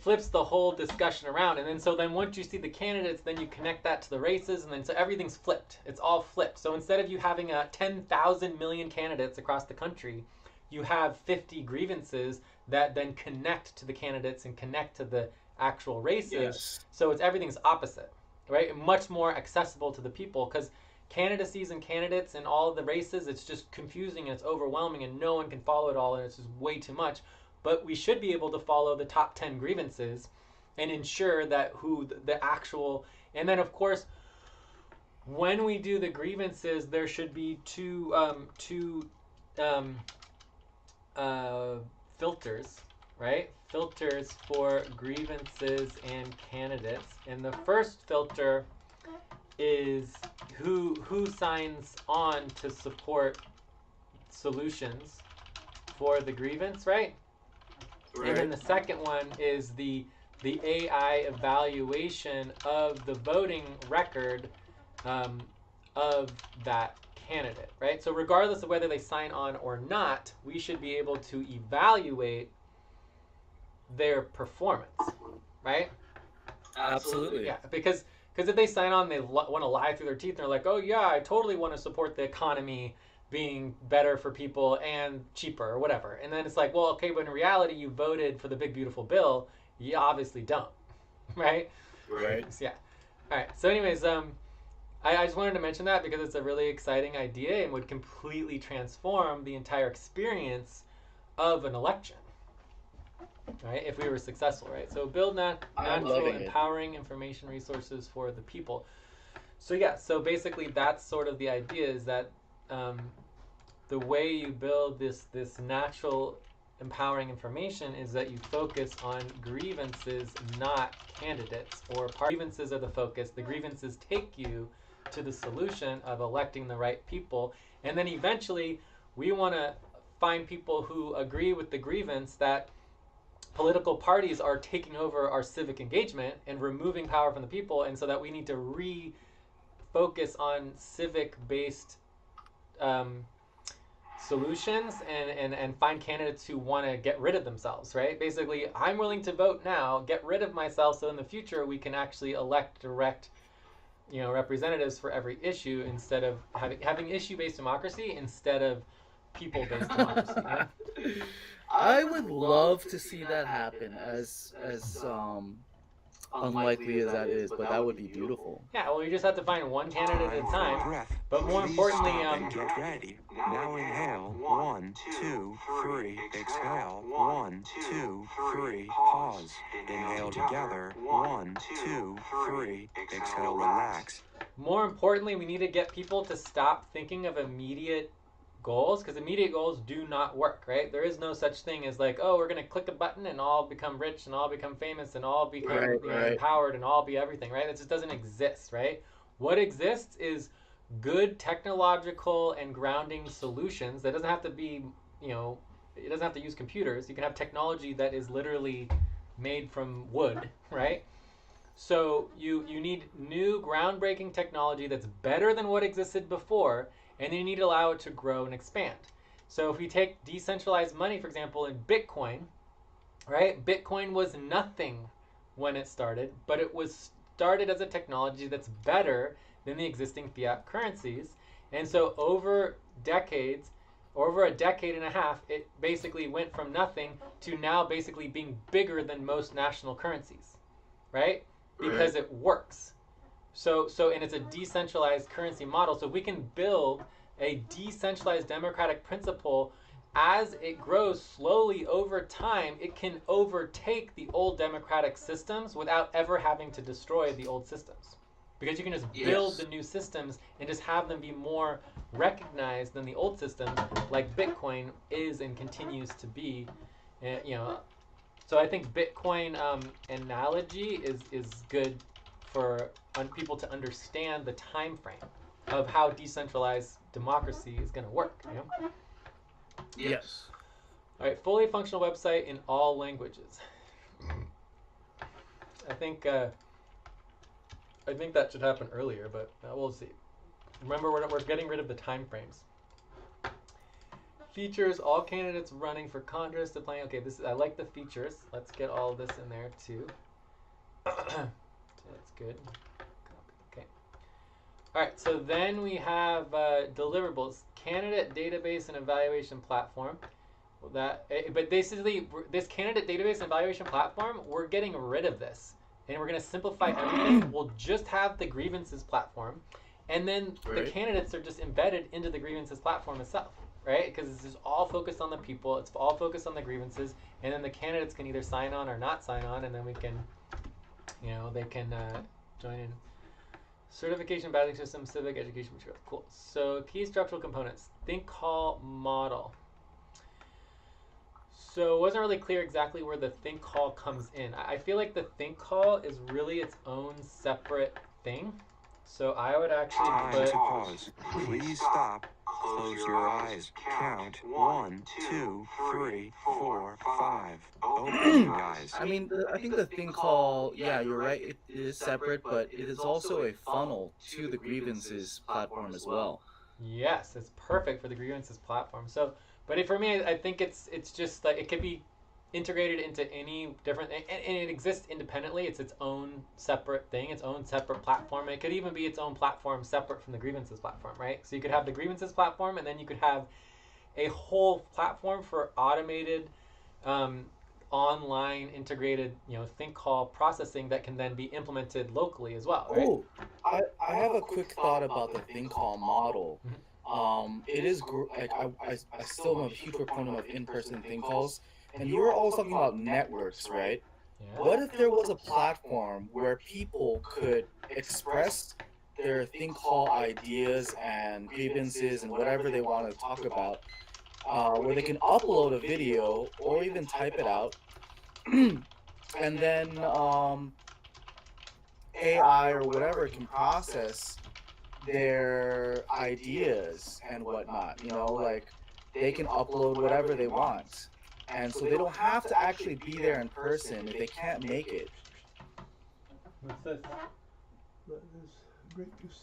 flips the whole discussion around, and then once you see the candidates, then you connect that to the races, and then so everything's flipped. It's all flipped. So instead of you having 10,000 million candidates across the country, you have 50 grievances that then connect to the candidates and connect to the actual races. Yes. So everything's opposite, right? Much more accessible to the people, because candidacies and candidates and all of the races, it's just confusing and it's overwhelming and no one can follow it all, and it's just way too much. But we should be able to follow the top 10 grievances and ensure that who the actual, and then of course, when we do the grievances, there should be two filters, right? Filters for grievances and candidates. And the first filter is who signs on to support solutions for the grievance, right? And then the second one is the AI evaluation of the voting record of that candidate, right? So regardless of whether they sign on or not, we should be able to evaluate their performance, right? Absolutely. Yeah, because if they sign on, they want to lie through their teeth, and they're like, oh yeah, I totally want to support the economy being better for people and cheaper or whatever. And then it's like, well, okay, but in reality, you voted for the big beautiful bill. You obviously don't, right? Right. So, yeah. All right. So anyways, I just wanted to mention that because it's a really exciting idea and would completely transform the entire experience of an election, right? If we were successful, right? So build natural, empowering information resources for the people. So yeah, so basically that's sort of the idea, is that the way you build this natural empowering information is that you focus on grievances, not candidates, or grievances are the focus. The grievances take you to the solution of electing the right people, and then eventually we want to find people who agree with the grievance that political parties are taking over our civic engagement and removing power from the people, and so that we need to refocus on civic based um, solutions, and find candidates who want to get rid of themselves, right? Basically, I'm willing to vote now, get rid of myself, so in the future we can actually elect direct, representatives for every issue, instead of having issue-based democracy instead of people-based democracy. I would love to see that happen, as unlikely as that is, but that would be beautiful. Yeah, well, you just have to find one candidate at a time. Breath. But more Please importantly, stop and get ready. Now inhale. 1, 2, 3. Exhale. 1, 2, 3. Pause. Inhale together. 1, 2, 3. Exhale. Relax. more importantly, we need to get people to stop thinking of immediate goals, because immediate goals do not work, right? There is no such thing as like, oh, we're going to click a button and all become rich and all become famous and all become Right. empowered and all be everything, right? It just doesn't exist, right? What exists is good technological and grounding solutions. That doesn't have to be, it doesn't have to use computers. You can have technology that is literally made from wood, right? So you need new groundbreaking technology that's better than what existed before, and then you need to allow it to grow and expand. So if we take decentralized money, for example, in Bitcoin, right? Bitcoin was nothing when it started, but it was started as a technology that's better than the existing fiat currencies. And so over decades, over a decade and a half, it basically went from nothing to now basically being bigger than most national currencies, right? Because it works. So and it's a decentralized currency model. So we can build a decentralized democratic principle. As it grows slowly over time, it can overtake the old democratic systems without ever having to destroy the old systems. Because you can just build the new systems and just have them be more recognized than the old systems, like Bitcoin is and continues to be. So I think Bitcoin analogy is good for people to understand the time frame of how decentralized democracy is going to work. Yes. All right, fully functional website in all languages. I think that should happen earlier, but we'll see. Remember, we're getting rid of the time frames. Features, all candidates running for Congress to play. Okay, I like the features. Let's get all this in there too. So that's good. Okay. All right, so then we have deliverables, candidate database and evaluation platform. But basically, this candidate database and evaluation platform, we're getting rid of this, and we're going to simplify everything. We'll just have the grievances platform, and then the candidates are just embedded into the grievances platform itself, right? Because this is all focused on the people. It's all focused on the grievances, and then the candidates can either sign on or not sign on, and then we can, they can join in. Certification badging system, civic education material. Cool. So key structural components. Think, call, model. So it wasn't really clear exactly where the think call comes in. I feel like the think call is really its own separate thing. So I would actually Time to pause. Please stop. Close your eyes. Count 1, 2, 3, 4, 5. Open your eyes. I mean, I think the thing called, yeah, you're right, it is separate, but it is also a funnel to the grievances platform as well. Yes, it's perfect for the grievances platform. So, but for me, I think it's just like it could be integrated into any different, and it exists independently. It's its own separate thing, its own separate platform. It could even be its own platform separate from the grievances platform, right? So you could have the grievances platform, and then you could have a whole platform for automated, online integrated, think call processing that can then be implemented locally as well, right? Oh, I have a quick thought about the thing called model. It is like I still am a huge proponent of in-person thing calls, and you were always talking about networks, right? Yeah. What if there was a platform where people could express their think hall ideas and grievances and whatever they want to talk about, where they can upload a video or even type it out, and then AI or whatever can process their ideas and whatnot. Like they can upload whatever they want, and so they don't have to actually be there in person if they can't make it. What's this? That is grape juice.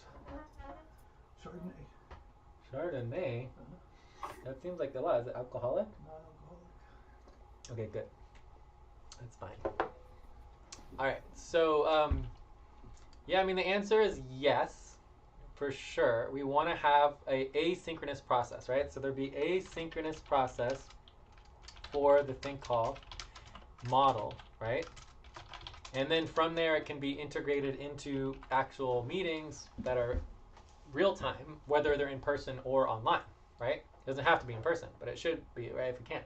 Chardonnay. Chardonnay? That seems like a lot. Is it alcoholic? Non-alcoholic. Okay, good. That's fine. Alright, so, yeah, I mean, the answer is yes, for sure. We want to have a asynchronous process, right? So there'd be asynchronous process for the think call model, right? And then from there, it can be integrated into actual meetings that are real time, whether they're in person or online, right? It doesn't have to be in person, but it should be, right, if we can.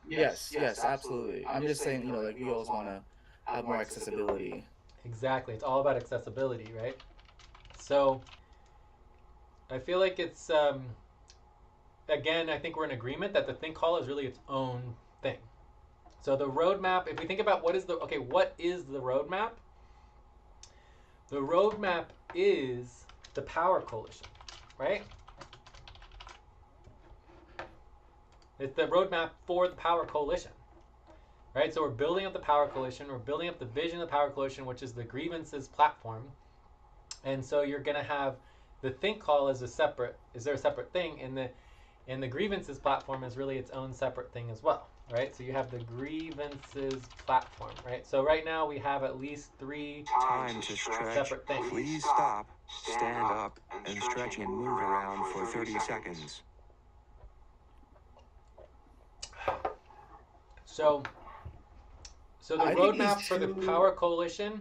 Yes, absolutely. I'm just saying, like we always want to have more accessibility. Exactly. It's all about accessibility, right? So I feel like it's, again, I think we're in agreement that the think call is really its own thing. So the roadmap, if we think about what is the roadmap? The roadmap is the power coalition, right? It's the roadmap for the power coalition, right? So we're building up the power coalition. We're building up the vision of the power coalition, which is the grievances platform. And so you're going to have the think call as a separate thing, and the grievances platform is really its own separate thing as well, right? So you have the grievances platform, right? So right now we have at least 3 Time to stretch. separate things. Please stop, stand up, and stretch and move around for 30 seconds. So the I think roadmap these for the two- power coalition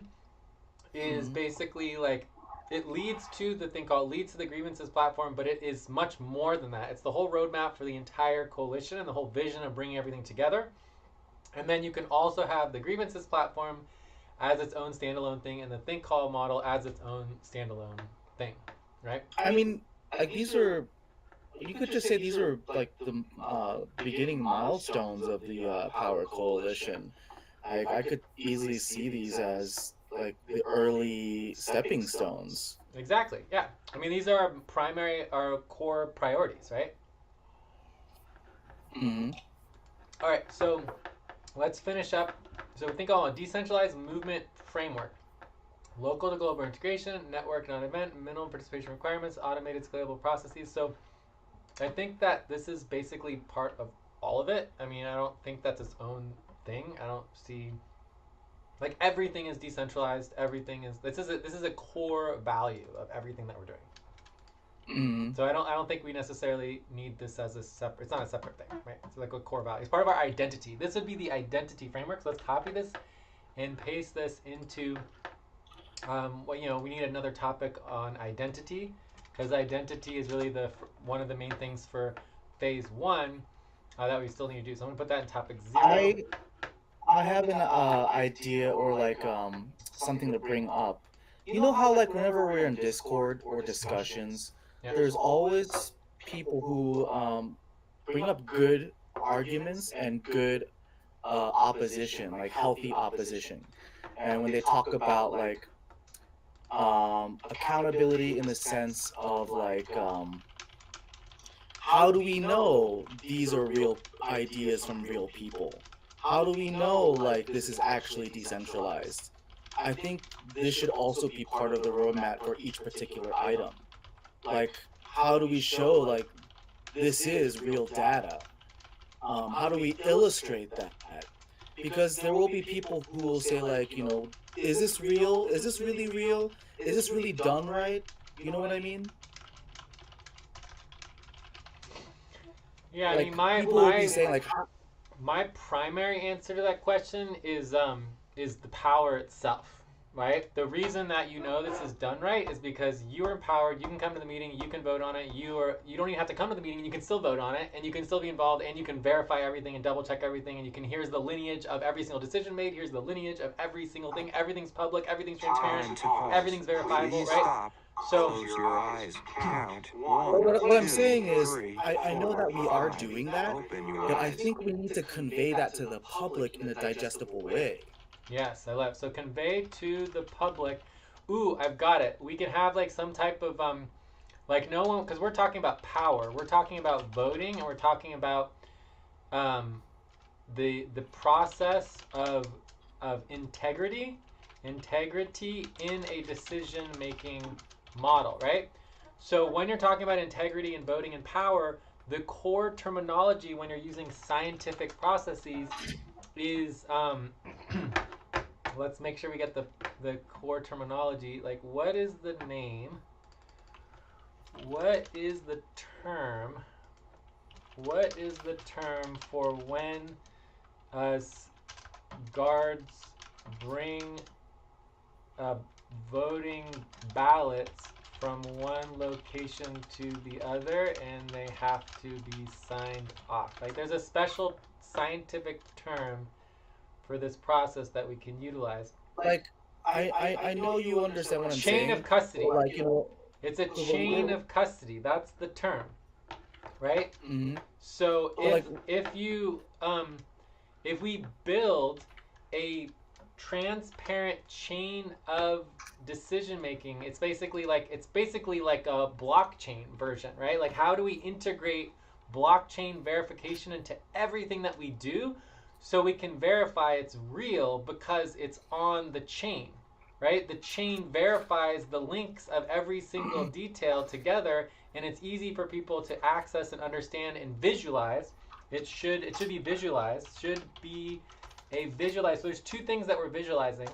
is Mhm. basically like it leads to the thing called leads to the grievances platform, but it is much more than that. It's the whole roadmap for the entire coalition and the whole vision of bringing everything together. And then you can also have the grievances platform as its own standalone thing, and the think call model as its own standalone thing, right? I mean, like these are. You could just say these are like the beginning milestones of the Power Coalition. I could easily see these as like the early stepping stones. Exactly. Yeah. I mean, these are our core priorities, right? Hmm. All right. So let's finish up. So we think on a decentralized movement framework. Local to global integration, network non-event, minimum participation requirements, automated scalable processes. So I think that this is basically part of all of it. I mean, I don't think that's its own thing. I don't see like everything is decentralized. Everything is this is a core value of everything that we're doing. Hmm. So I don't think we necessarily need this as a separate. It's not a separate thing, right? It's like a core value. It's part of our identity. This would be the identity framework. So let's copy this and paste this into. Well, we need another topic on identity because identity is really one of the main things for phase 1 that we still need to do. So I'm gonna put that in topic 0. I have an idea or like something to bring up. You know how like whenever we're in Discord or discussions, Yeah. there's always people who bring up good arguments and good opposition, like healthy opposition. And when they talk about like accountability in the sense of like how do we know these are real ideas from real people? How do we know like this is actually decentralized? I think this should also be part of the roadmap for each particular item. Like, how do we show like this is real data? How do we illustrate that? Because there will be people who will say like, is this real? Is this really real? Is this really done right? You know what I mean? Yeah, I Like mean my people will be saying like, my primary answer to that question is the power itself, right? The reason that you know this is done right is because you are empowered. You can come to the meeting. You can vote on it. You don't even have to come to the meeting. You can still vote on it, and you can still be involved, and you can verify everything and double check everything, and you can here's the lineage of every single decision made. Here's the lineage of every single thing. Everything's public. Everything's transparent. Time to pause. Everything's verifiable, Please right? stop, So Close your eyes. Count. Well, 1, what I'm 2, saying is, 3, I know 4, that we are 5. doing that, Open your but I eyes. think we need to convey that to the public in a digestible way. yes, I love. So convey to the public. Ooh, I've got it. We can have like some type of like no one, because we're talking about power. We're talking about voting, and we're talking about um, the process of integrity in a decision making model, right? So when you're talking about integrity and voting and power, the core terminology when you're using scientific processes is let's make sure we get the core terminology. Like, what is the name? What is the term? What is the term for when us guards bring voting ballots from one location to the other and they have to be signed off? Like, there's a special scientific term for this process that we can utilize. Like, I know you understand what I'm Chain saying, of custody. but like, It's a so chain of custody. That's the term, right? mhm. So But like, if we build a transparent chain of decision making, it's basically like a blockchain version, right? Like, how do we integrate blockchain verification into everything that we do so we can verify it's real because it's on the chain, right? The chain verifies the links of every single detail together, and it's easy for people to access and understand and visualize. It should be visualized. Should be a visualized. So there's two things that we're visualizing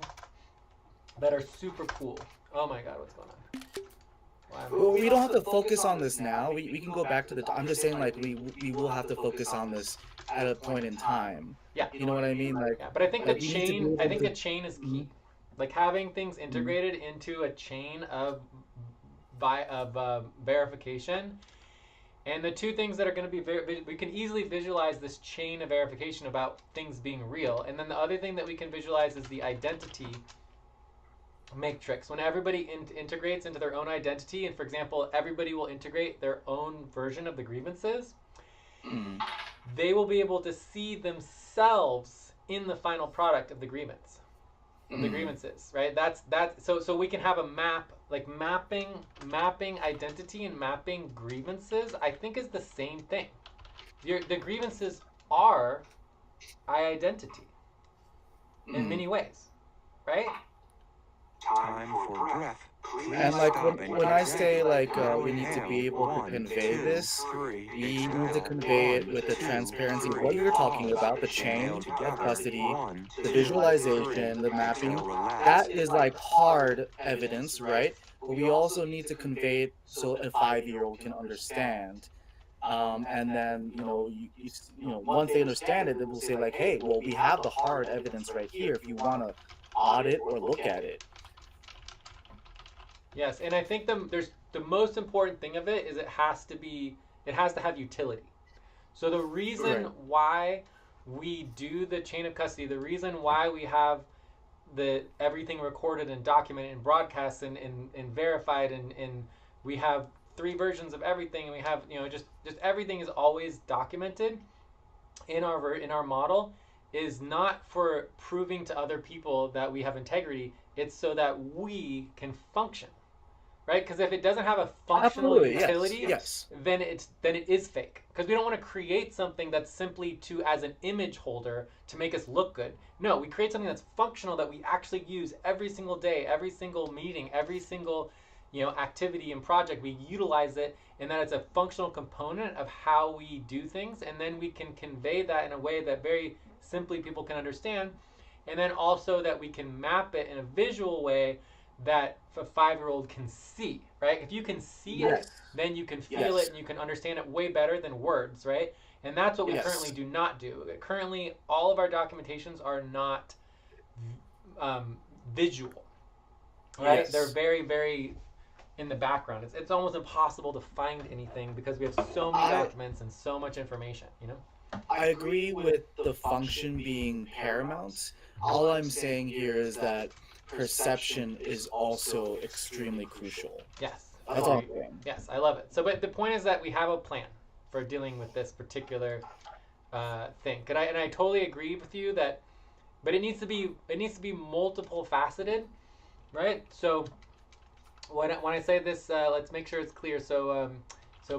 that are super cool. Oh my God, what's going on? well, we don't have to focus on this now. We can go back to the. I'm just saying, like, we will have to focus on this at a point in time. Yeah. You know what I mean? Like, Yeah, but I think the like we need to be chain. I able think to. the chain is Mhm, key. Like having things mhm, integrated into a chain of verification. And the two things that are going to be we can easily visualize this chain of verification about things being real. And then the other thing that we can visualize is the identity matrix. When everybody integrates into their own identity, and for example, everybody will integrate their own version of the grievances, mhm, they will be able to see themselves in the final product of the grievance. Of the mhm. grievances, right? That's so we can have a map, like mapping identity and mapping grievances. I think is the same thing. The grievances are identity in Mhm. many ways, right? Time for breath. Please And like stop and when get I ready. say like Now we need to inhale. be able to 1, convey 2, this, 3. we need to Exhale. convey it 1, with the 2, transparency of 3. what you're talking Pause. about, the Inhale chain of together. custody, 1, the 2, 3. visualization, the mapping. Exhale. Relax. That is like hard evidence, right? But we also need to convey it so a 5-year-old can understand. And then once they understand it, they will say like, hey, well, we have the hard evidence right here if you want to audit or look at it. Yes, and I think the most important thing of it is it has to have utility. So the reason Right. why we do the chain of custody, the reason why we have the everything recorded and documented and broadcast and verified and we have three versions of everything, and we have just everything is always documented in our model, is not for proving to other people that we have integrity. It's so that we can function, right? Because if it doesn't have a functional Absolutely. Yes. utility, Yes. then it is fake. Because we don't want to create something that's simply as an image holder to make us look good. No, we create something that's functional that we actually use every single day, every single meeting, every single activity and project. We utilize it, and that it's a functional component of how we do things, and then we can convey that in a way that very simply people can understand, and then also that we can map it in a visual way that a 5-year-old can see, right? If you can see it, Yes. then you can feel Yes. it and you can understand it way better than words, right? And that's what we currently Yes. do not do. Currently, all of our documentations are not visual, right? Yes. They're very, very in the background. It's almost impossible to find anything because we have so many documents and so much information, I agree with the function being paramount. All I'm saying here is that perception is also extremely crucial. Yes. That's all I'm Agreed. saying. Yes, I love it. So, but the point is that we have a plan for dealing with this particular thing. And I totally agree with you that, but it needs to be multiple faceted, right? So when I say this, let's make sure it's clear. So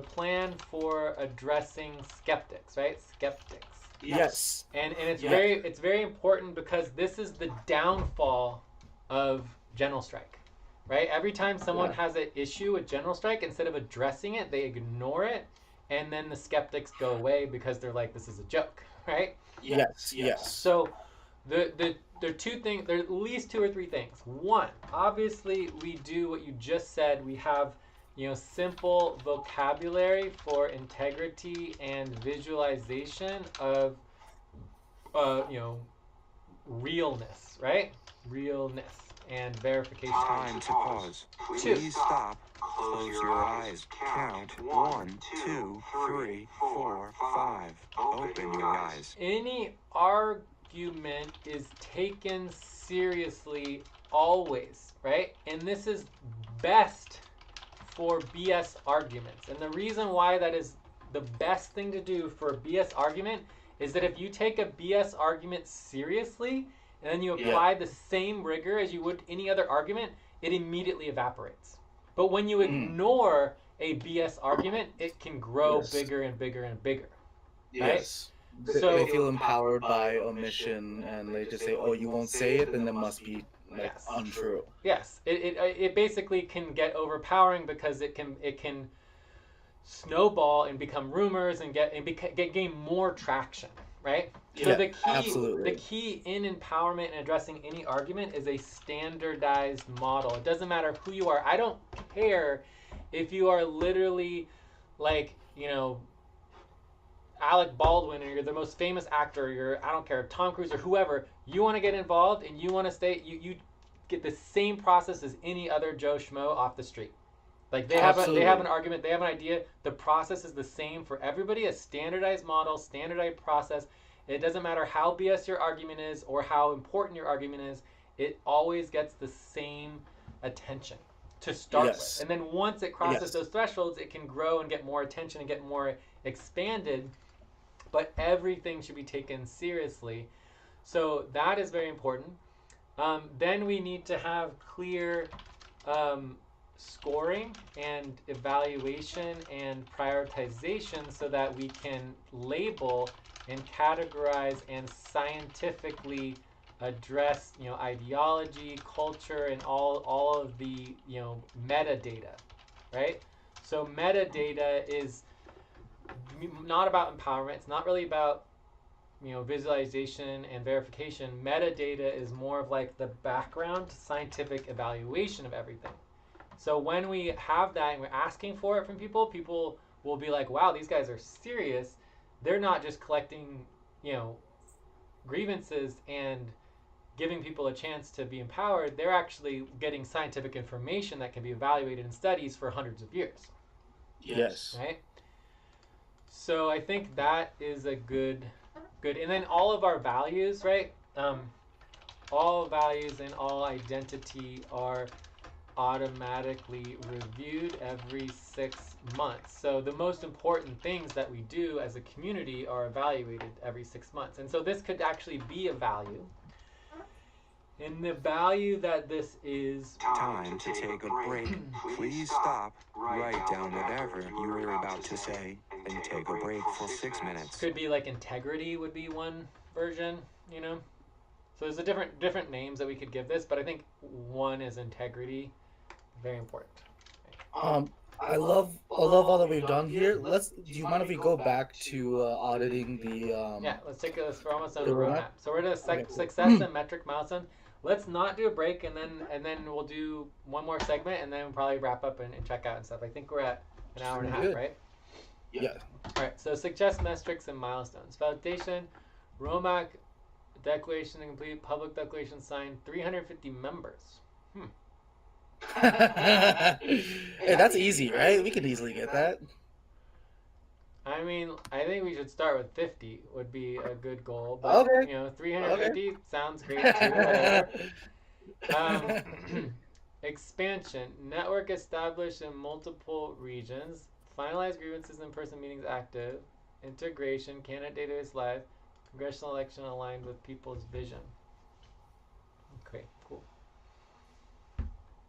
plan for addressing skeptics, right? Skeptics. Yes. And it's Yeah. very important because this is the downfall of general strike, right? Every time someone Yeah. has an issue with general strike, instead of addressing it, they ignore it, and then the skeptics go away because they're like, this is a joke, right? Yes. Yes. So there are two things. There's at least two or three things. One, obviously, we do what you just said. We have, simple vocabulary for integrity and visualization of, realness, right? Realness and verification. Time to pause. Please stop. Close your eyes. Count 1, 2, 3, 4, 5. Open your eyes. Any argument is taken seriously always, right? And this is best for BS arguments. And the reason why that is the best thing to do for a BS argument is that if you take a BS argument seriously and then you apply the same rigor as you would any other argument, it immediately evaporates. But when you ignore a BS argument, it can grow bigger and bigger and bigger. Yes. Right? So they feel empowered by omission, and they just say, "Oh, you won't say it, then it must be untrue." Yes, it basically can get overpowering because it can snowball and become rumors and gain more traction, right? So the key in empowerment and addressing any argument is a standardized model. It doesn't matter who you are. I don't care if you are literally like, Alec Baldwin, or you're the most famous actor, I don't care, Tom Cruise or whoever. You want to get involved and you want to stay, you get the same process as any other Joe Schmo off the street. Like they have an argument, they have an idea. The process is the same for everybody. A standardized model, standardized process. It doesn't matter how BS your argument is or how important your argument is. It always gets the same attention to start with. And then once it crosses those thresholds, it can grow and get more attention and get more expanded. But everything should be taken seriously. So that is very important. Then we need to have clear scoring and evaluation and prioritization so that we can label and categorize and scientifically address ideology, culture, and all of the metadata, right? So metadata is not about empowerment. It's not really about visualization and verification. Metadata is more of like the background scientific evaluation of everything. So when we have that and we're asking for it from people, people will be like, wow, these guys are serious. They're not just collecting, grievances and giving people a chance to be empowered. They're actually getting scientific information that can be evaluated in studies for hundreds of years. Yes. Right? So I think that is a good, and then all of our values, right? All values and all identity are automatically reviewed every 6 months. So the most important things that we do as a community are evaluated every 6 months. And so this could actually be a value. And the value that this is... Time to take a break. Please stop. Write down whatever you were about to say and take a break for 6 minutes. Could be like integrity would be one version, So there's a different names that we could give this, but I think one is integrity. Very important. I love all that we've done here. Do you mind if we go back to auditing the Yeah, we're almost on the the roadmap. roadmap? So we're at success and metric milestone. Let's not do a break and then we'll do one more segment and then we'll probably wrap up and check out and stuff. I think we're at an hour and a half, Good. right? Yeah. All right, so success metrics and milestones. Validation, ROMAC declaration to complete, public declaration signed, 350 members. Hey, that's easy, right? We can easily get that. I mean, I think we should start with 50 would be a good goal. But, Okay. 350 sounds great too. Whatever. Expansion. Network established in multiple regions. Finalize grievances in-person meetings active. Integration. Candidate data is live. Congressional election aligned with people's vision. Okay, cool.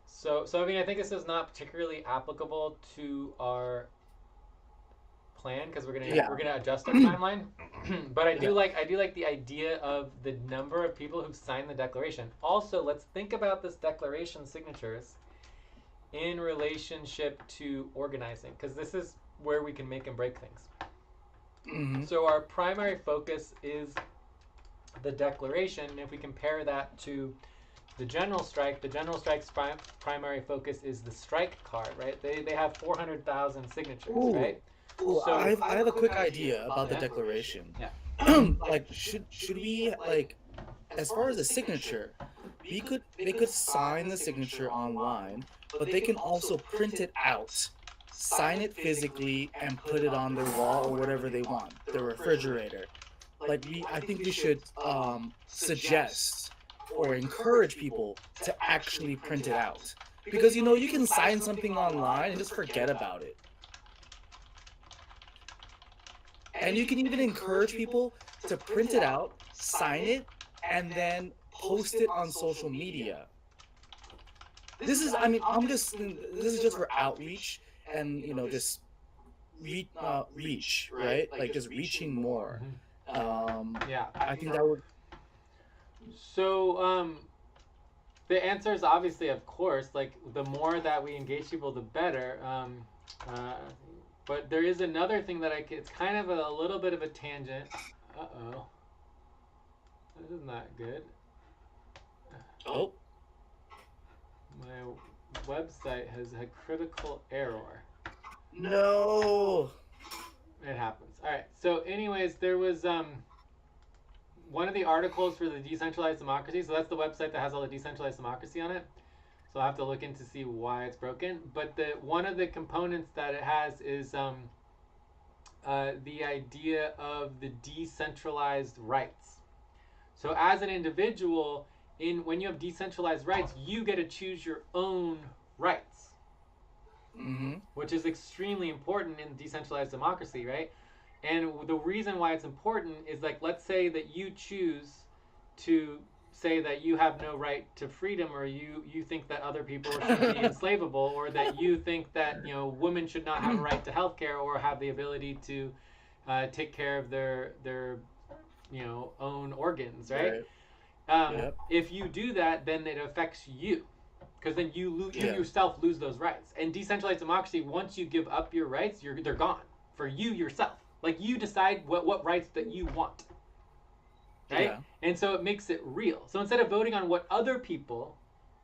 So I mean, I think this is not particularly applicable to our plan because we're gonna adjust our timeline. But I do like the idea of the number of people who've signed the declaration. Also, let's think about this declaration signatures in relationship to organizing because this is where we can make and break things. Mm-hmm. So our primary focus is the declaration, and if we compare that to the general strike's primary focus is the strike card, right? They have 400,000 signatures, Ooh. right? Ooh, So I have a quick idea about the Yeah. declaration. Yeah. Like, should we, like, as far as the signature, they could sign the signature online, but they can also print it out, sign it physically, and put it on their wall or whatever they want, their refrigerator. Like, I think we should suggest or encourage people to actually print it out, because you can sign something online and just forget about it. And you can even encourage people to print it out, sign it, and then post it on social media. This is just for outreach and just reach, right? Like just reaching more. Yeah. I think that would. So the answer is obviously, of course, like the more that we engage people, the better. But there is another thing that it's kind of a little bit of a tangent. Uh-oh. This is not good. Oh. My website has a critical error. No. It happens. All right. So anyways, there was one of the articles for the decentralized democracy. So that's the website that has all the decentralized democracy on it. So I'll have to look in to see why it's broken. But one of the components that it has is the idea of the decentralized rights. So as an individual, when you have decentralized rights, you get to choose your own rights, which is extremely important in decentralized democracy, right? And the reason why it's important is, like, let's say that you choose to say that you have no right to freedom, or you think that other people should be enslavable, or that you think that women should not have a right to health care or have the ability to take care of their own organs, right? Yep. If you do that, then it affects you, because then you yourself lose those rights. And decentralized democracy, once you give up your rights, they're gone for you yourself. Like, you decide what rights that you want, right? Yeah. And so it makes it real. So instead of voting on what other people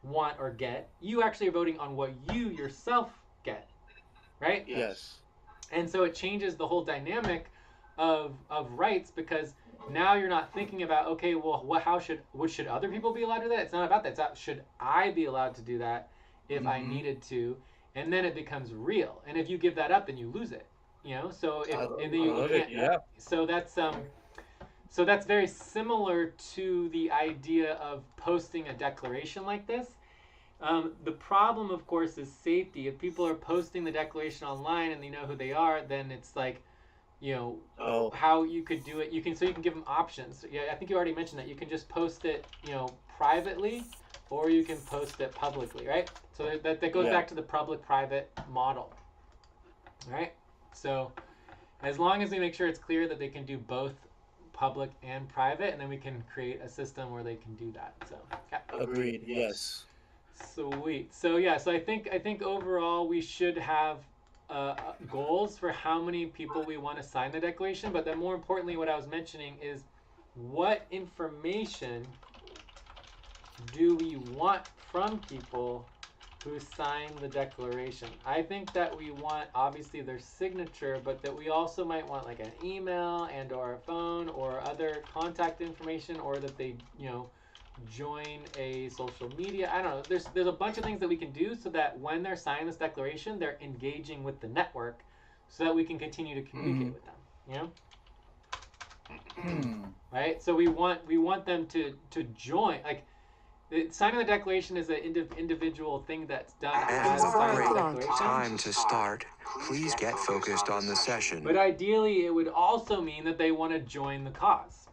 want or get, you actually are voting on what you yourself get, right? Yes. And so it changes the whole dynamic of rights, because now you're not thinking about, okay, well, should other people be allowed to do that? It's not about that. It's about, should I be allowed to do that if I needed to? And then it becomes real. And if you give that up, then you lose it. So and then you can't. Yeah. So that's very similar to the idea of posting a declaration like this. The problem, of course, is safety. If people are posting the declaration online and they know who they are, then it's like, how you could do it. You can give them options. Yeah, I think you already mentioned that. You can just post it, privately, or you can post it publicly, right? So that goes back to the public-private model, right? So as long as we make sure it's clear that they can do both public and private, and then we can create a system where they can do that. So yeah. Agreed. Yes. Sweet. So yeah. So I think overall we should have goals for how many people we want to sign the declaration. But then more importantly, what I was mentioning is, what information do we want from people who sign the declaration? I think that we want, obviously, their signature, but that we also might want like an email and or a phone or other contact information, or that they join a social media. I don't know. There's a bunch of things that we can do so that when they're signing this declaration, they're engaging with the network, so that we can continue to communicate with them. Right? So we want them to join. Like, Signing the declaration is an individual thing that's done And as signing the great declaration. time to start. Please get focused on the session. But ideally, it would also mean that they want to join the cause,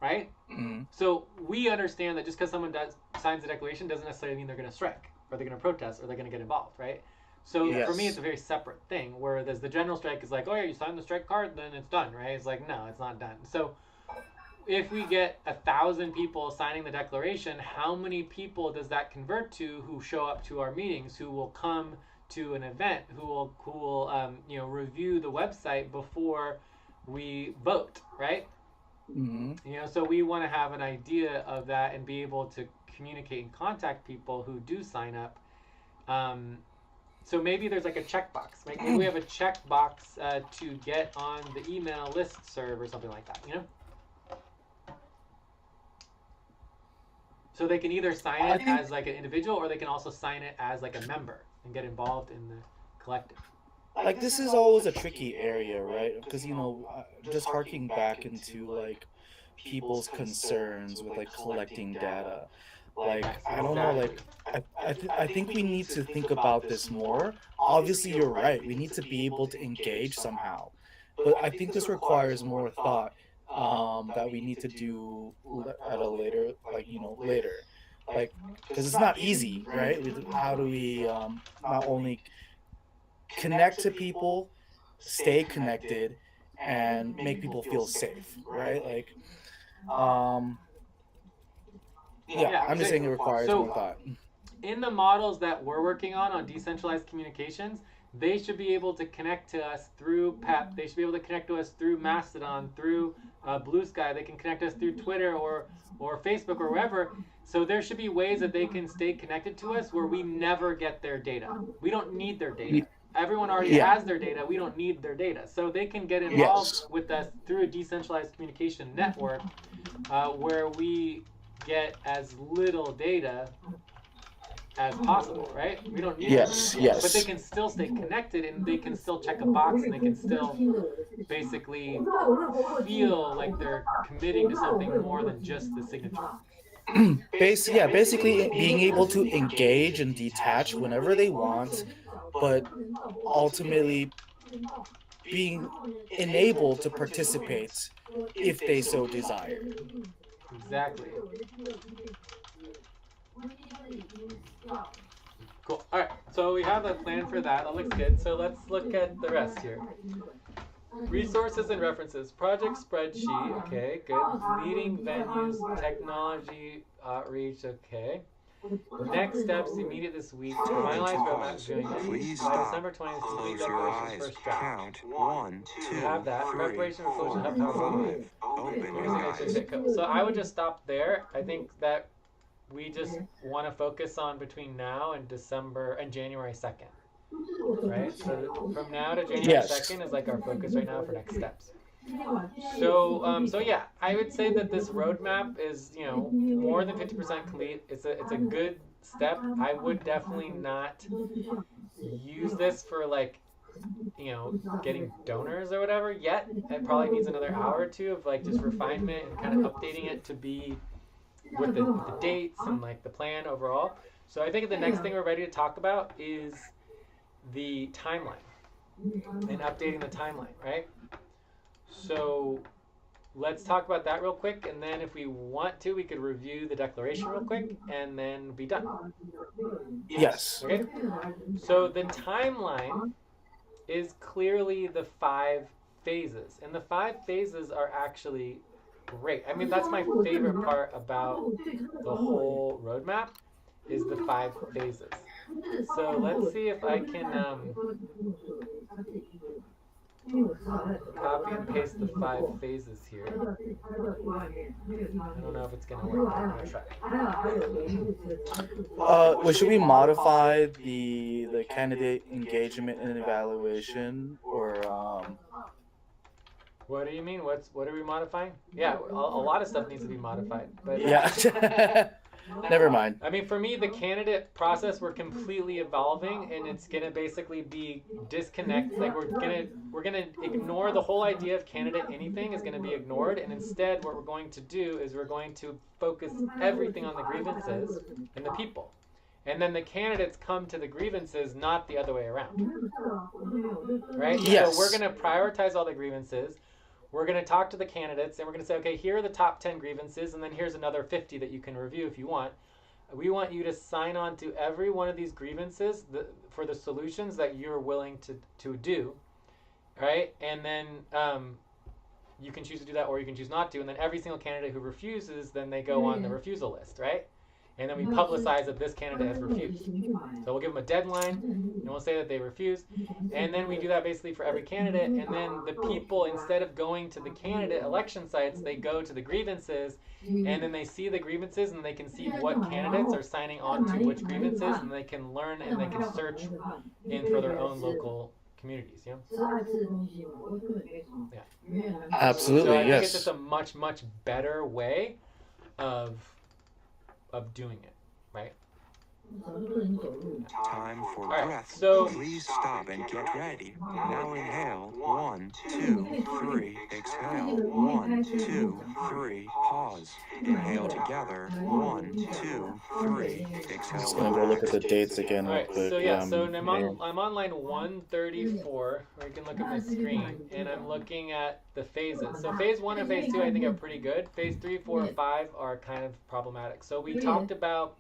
right? Mhm. So we understand that just because someone signs the declaration doesn't necessarily mean they're going to strike, or they're going to protest, or they're going to get involved, right? So for me, Yes. it's a very separate thing. Whereas the general strike is like, oh yeah, you sign the strike card, then it's done, right? It's like, no, it's not done. So if we get 1,000 people signing the declaration, how many people does that convert to who show up to our meetings, who will come to an event, who will review the website before we vote, right? Hmm. So we want to have an idea of that and be able to communicate and contact people who do sign up. So maybe there's like a checkbox. Maybe we have a checkbox to get on the email list serve or something like that, So they can either sign it as like an individual, or they can also sign it as like a member and get involved in the collective. Like, this is always a tricky area, right? Because just harking back into like people's concerns with like collecting data. Like, I don't know, like I think we need to think about this more. Obviously, you're right. We need to be able to engage somehow, but I think this requires more thought, that we need to do at a later, later, like, because it's not easy, right? How do we not only connect to people, stay connected, and make people feel safe, right? Like, um, yeah, I'm just saying it requires more thought. In the models that we're working on decentralized communications, they should be able to connect to us through PEP. They should be able to connect to us through Mastodon, through Blue Sky. They can connect us through Twitter or Facebook or wherever. So there should be ways that they can stay connected to us where we never get their data. We don't need their data. Everyone already has their data. We don't need their data. So they can get involved with us through a decentralized communication network where we get as little data as possible, right? We don't need Yes, it. yes. But they can still stay connected, and they can still check a box, and they can still basically feel like they're committing to something more than just the signature. Basically being able to engage and detach whenever they want, but ultimately being enabled to participate if they so desire. Exactly. Cool. All right. So we have a plan for that. That looks good. So let's look at the rest here. Resources and references. Project spreadsheet. Okay, good. Meeting venues, technology, outreach. Okay. Next steps immediate this week. Finalize roadmap doing Please by stop. December 20th. Close Complete your declarations eyes. first draft. Count 1, 2, We have that. 3, Preparation for closure 4, hub power 5. Open, you guys. So I would just stop there. I think that we just want to focus on between now and January 2nd. Right? So from now to January 2nd is like our focus right now for next steps. So yeah, I would say that this roadmap is, more than 50% complete. It's a good step. I would definitely not use this for like, getting donors or whatever yet. It probably needs another hour or two of like just refinement and kind of updating it to be with the dates and like the plan overall. So I think the next thing we're ready to talk about is the timeline and updating the timeline, right? So let's talk about that real quick, and then if we want to, we could review the declaration real quick and then be done. Yes. Okay? So the timeline is clearly the 5 phases, and the 5 phases are actually great. I mean, that's my favorite part about the whole roadmap is the 5 phases. So let's see if I can copy and paste the 5 phases here. I don't know if it's gonna work. I'm gonna try. Well, should we modify the candidate engagement and evaluation, or What do you mean? What are we modifying? Yeah, a lot of stuff needs to be modified. But yeah. Never mind. I mean, for me, the candidate process we're completely evolving, and it's gonna basically be disconnect. Like we're gonna ignore the whole idea of candidate anything is gonna be ignored, and instead, what we're going to do is we're going to focus everything on the grievances and the people, and then the candidates come to the grievances, not the other way around, right? Yes. So we're gonna prioritize all the grievances. We're going to talk to the candidates and we're going to say, okay, here are the top 10 grievances, and then here's another 50 that you can review if you want. We want you to sign on to every one of these grievances for the solutions that you're willing to do, right? And then you can choose to do that or you can choose not to. And then every single candidate who refuses, then they go on the refusal list, right? And then we publicize that this candidate has refused. So we'll give them a deadline, and we'll say that they refused. And then we do that basically for every candidate. And then the people, instead of going to the candidate election sites, they go to the grievances, and then they see the grievances, and they can see what candidates are signing on to which grievances, and they can learn and they can search in for their own local communities. You know? Yeah. Absolutely, So I think it's yes. just a much, much better way of doing it, right? Time for Alright, breath. so- Please stop and get ready. Now inhale. 1, 2, 3. Exhale. 1, 2, 3. Pause. Inhale together. 1, 2, 3. Exhale. Just gonna go look at the dates again real Alright, quick. so yeah, so yeah. I'm on line 134, or you can look at my screen, and I'm looking at the phases. So phase 1 and phase 2 I think are pretty good. Phase 3, 4, and 5 are kind of problematic. So we talked about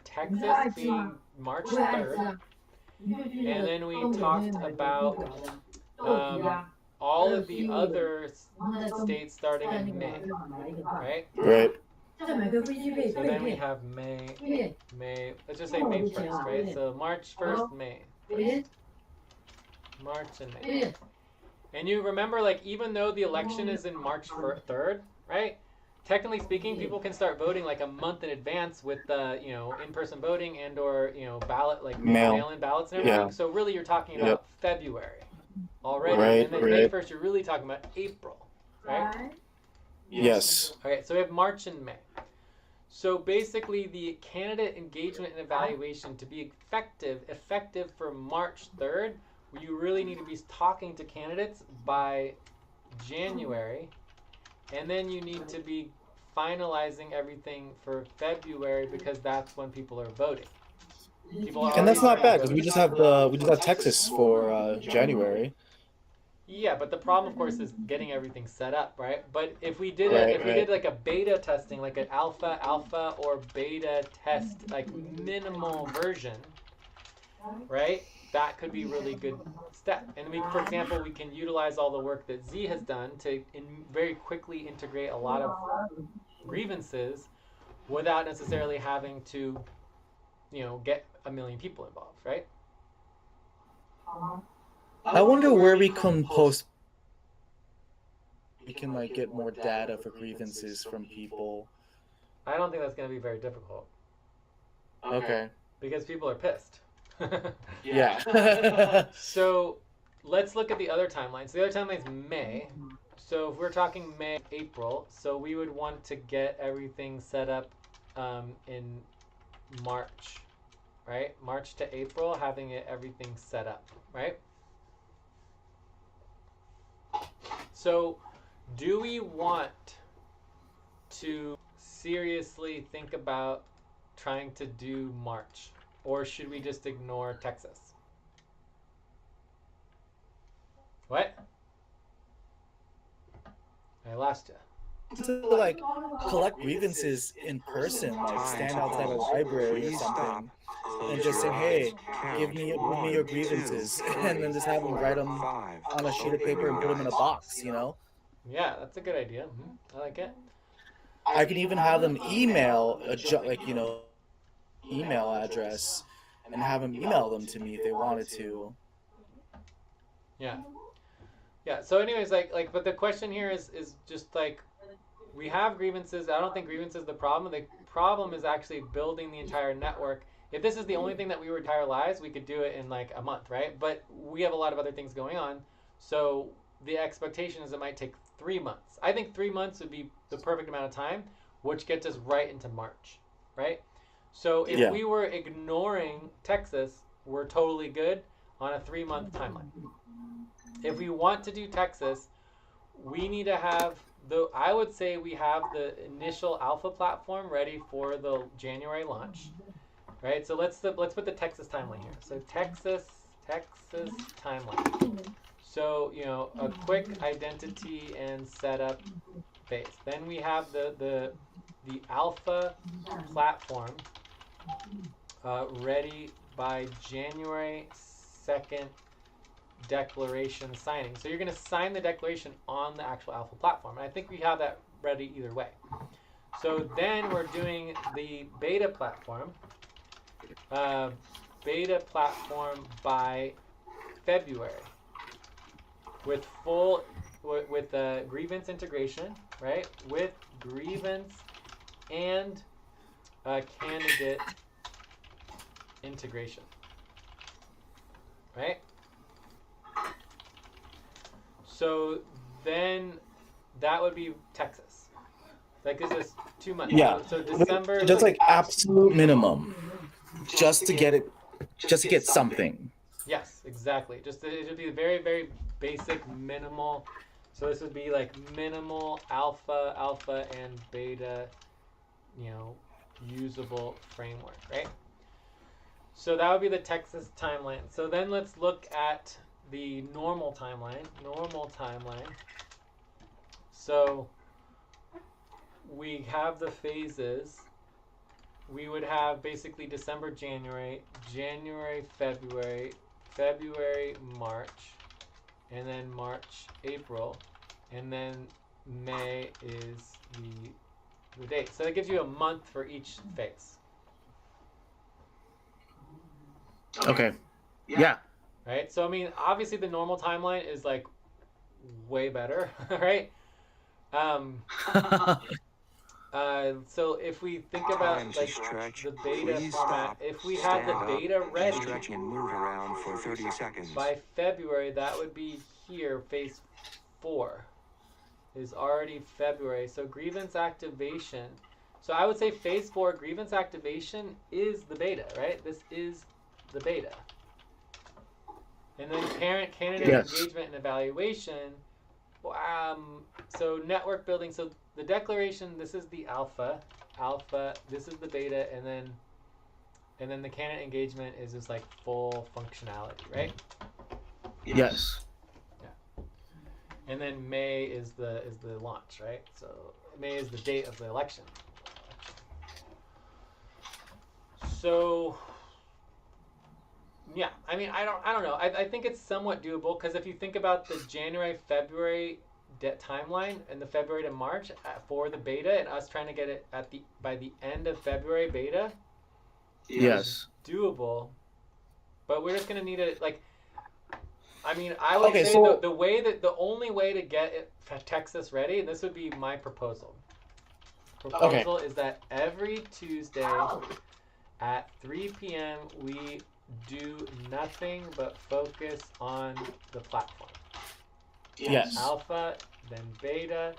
Texas being March 3rd, and then we talked about all of the other states starting in May, right? Right. So then we have May, let's just say May 1st, right? So March 1st, May. March and May. And you remember, like, even though the election is in March 3rd, right? Technically speaking, people can start voting like a month in advance with in-person voting and or ballot like mail-in ballots and everything. Yeah. So really, you're talking about February already, Right, and then May right. 1st, you're really talking about April, right? Yes. Okay, so we have March and May. So basically, the candidate engagement and evaluation to be effective for March 3rd, you really need to be talking to candidates by January, and then you need to be finalizing everything for February because that's when people are voting. And that's not bad because we just have Texas for January. Yeah, but the problem, of course, is getting everything set up, right? But if we did Right, we did like a beta testing, like an alpha or beta test, like minimal version, right? That could be a really good step. And for example, we can utilize all the work that Z has done to very quickly integrate a lot of grievances without necessarily having to, get a million people involved, right? I wonder where we can post. We can get more data for grievances from people. I don't think that's going to be very difficult. Okay. Because people are pissed. Yeah. So let's look at the other timelines. The other timeline is May. So if we're talking May, April, so we would want to get everything set up in March, right? March to April, having everything set up, right? So do we want to seriously think about trying to do March? Or should we just ignore Texas? What? I lost you. To collect grievances in person, stand outside a library or something, and just say, "Hey, give me your grievances," and then just have them write them on a sheet of paper and put them in a box. Yeah, that's a good idea. I like it. I can even have them email email address and have them email them to me if they wanted to. Yeah. So anyways, but the question here is just we have grievances. I don't think grievances is the problem. The problem is actually building the entire network. If this is the only thing that we were entire lives, we could do it in a month, right? But we have a lot of other things going on. So the expectation is it might take 3 months. I think 3 months would be the perfect amount of time, which gets us right into March. right? So if Yeah. we were ignoring Texas, we're totally good on a 3-month timeline. If we want to do Texas, we need to have I would say we have the initial alpha platform ready for the January launch, right? So let's put the Texas timeline here. So Texas timeline. So a quick identity and setup phase. Then we have the alpha platform ready by January 2nd declaration signing. So you're going to sign the declaration on the actual alpha platform. And I think we have that ready either way. So then we're doing the beta platform. Beta platform by February with grievance integration, right? With grievance and candidate integration, right? So then that would be Texas. That gives us 2 months. Yeah. So December. That's like absolute minimum, just to get something. Yes, exactly. It would be very, very basic, minimal. So this would be like minimal alpha, and beta, usable framework, right? So that would be the Texas timeline. So then let's look at the normal timeline. So we have the phases. We would have basically December, January, February, March, and then March, April, and then May is the date. So that gives you a month for each phase. Okay. Yeah. Right? So, I mean, obviously the normal timeline is like way better, right? So if we think about Time to like stretch. the beta Please format, stop, if we had the stand up, beta ready stretch and move around for 30 seconds. by February, that would be here, phase 4 is already February. So grievance activation. So I would say phase 4 grievance activation is the beta, right? This is the beta. And then parent candidate engagement and evaluation. So network building. So the declaration, this is the alpha, this is the beta, and then the candidate engagement is just like full functionality, right? Yes. Yeah. And then May is the launch, right? So May is the date of the election. So yeah, I mean, I don't know. I think it's somewhat doable because if you think about the January, February timeline and the February to March for the beta and us trying to get it by the end of February beta, Yes. doable. But we're just gonna need it like. I mean, I would say so the only way to get it Texas ready, and this would be my proposal. Proposal is that every Tuesday at 3 p.m. we do nothing but focus on the platform. Yes. Alpha, then beta,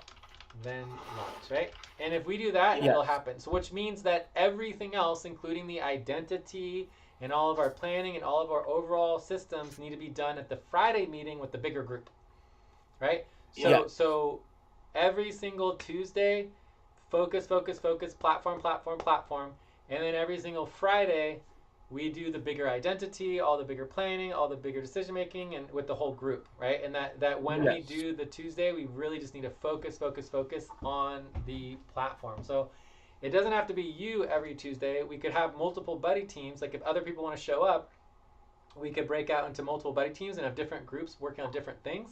then launch, right? And if we do that, it'll happen. So which means that everything else, including the identity and all of our planning and all of our overall systems need to be done at the Friday meeting with the bigger group, right? So every single Tuesday, focus, platform, and then every single Friday, we do the bigger identity, all the bigger planning, all the bigger decision making, and with the whole group, right? And that when we do the Tuesday, we really just need to focus on the platform. So it doesn't have to be you every Tuesday. We could have multiple buddy teams. Like if other people want to show up, we could break out into multiple buddy teams and have different groups working on different things.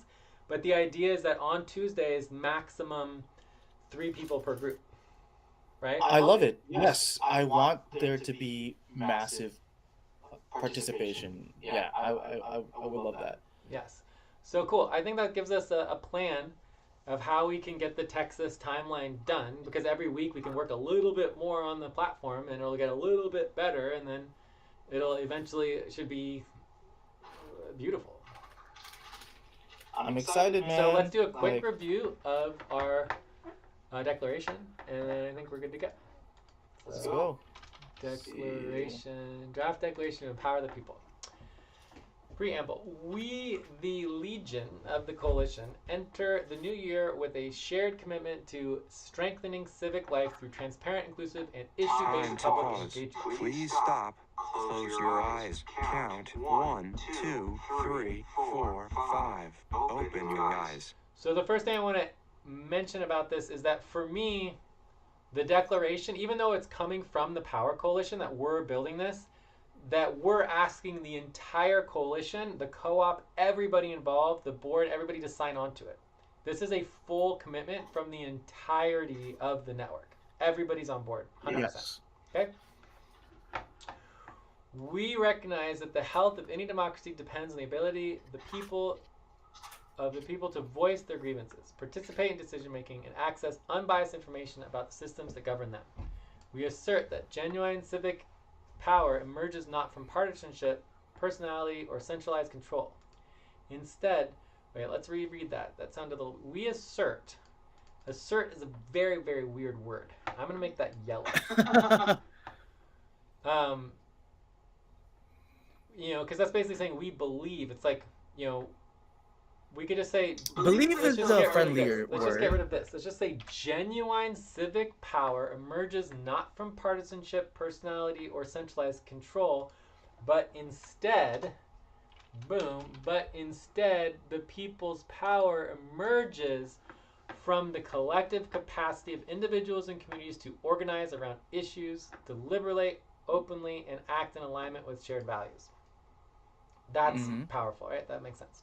But the idea is that on Tuesdays, maximum 3 people per group, right? I love it. Yes, I want there to be massive participation. Yeah, I would love that. Yes. So cool. I think that gives us a plan of how we can get the Texas timeline done, because every week we can work a little bit more on the platform and it'll get a little bit better, and then it should be beautiful. I'm excited, man. So let's do a quick review of our declaration, and then I think we're good to go. Let's go. Declaration, draft declaration to empower the people. Preamble. We, the Legion of the Coalition, enter the new year with a shared commitment to strengthening civic life through transparent, inclusive, and issue-based Time to public pause. engagement. Please stop. Close your eyes. Count 1, 2, 3, 4, 5. Open your eyes. So the first thing I want to mention about this is that for me, the declaration, even though it's coming from the Power Coalition that we're building this, that we're asking the entire coalition, the co-op, everybody involved, the board, everybody to sign on to it. This is a full commitment from the entirety of the network. Everybody's on board, 100%. Yes. Okay? We recognize that the health of any democracy depends on the ability of the people to voice their grievances, participate in decision making, and access unbiased information about the systems that govern them. We assert that genuine civic power emerges not from partisanship, personality, or centralized control. Instead, wait, let's reread that. That sounded a little. We assert. Assert is a very, very weird word. I'm going to make that yellow. Because that's basically saying we believe. It's like, we could just say Believe is a friendlier Let's just get word. rid of this. Let's just say genuine civic power emerges not from partisanship, personality, or centralized control, but instead, the people's power emerges from the collective capacity of individuals and communities to organize around issues, deliberate openly, and act in alignment with shared values. That's powerful, right? That makes sense.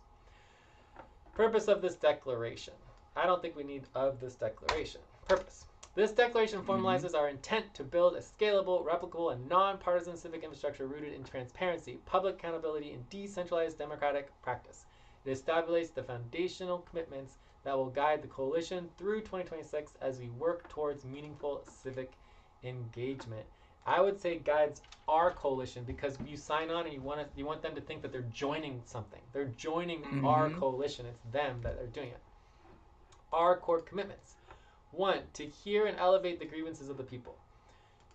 Purpose of this declaration. I don't think we need of this declaration. Purpose. This declaration formalizes our intent to build a scalable, replicable, and non-partisan civic infrastructure rooted in transparency, public accountability, and decentralized democratic practice. It establishes the foundational commitments that will guide the coalition through 2026 as we work towards meaningful civic engagement. I would say guides our coalition because you sign on and you want them to think that they're joining something. They're joining our coalition. It's them that are doing it. Our core commitments. 1, to hear and elevate the grievances of the people.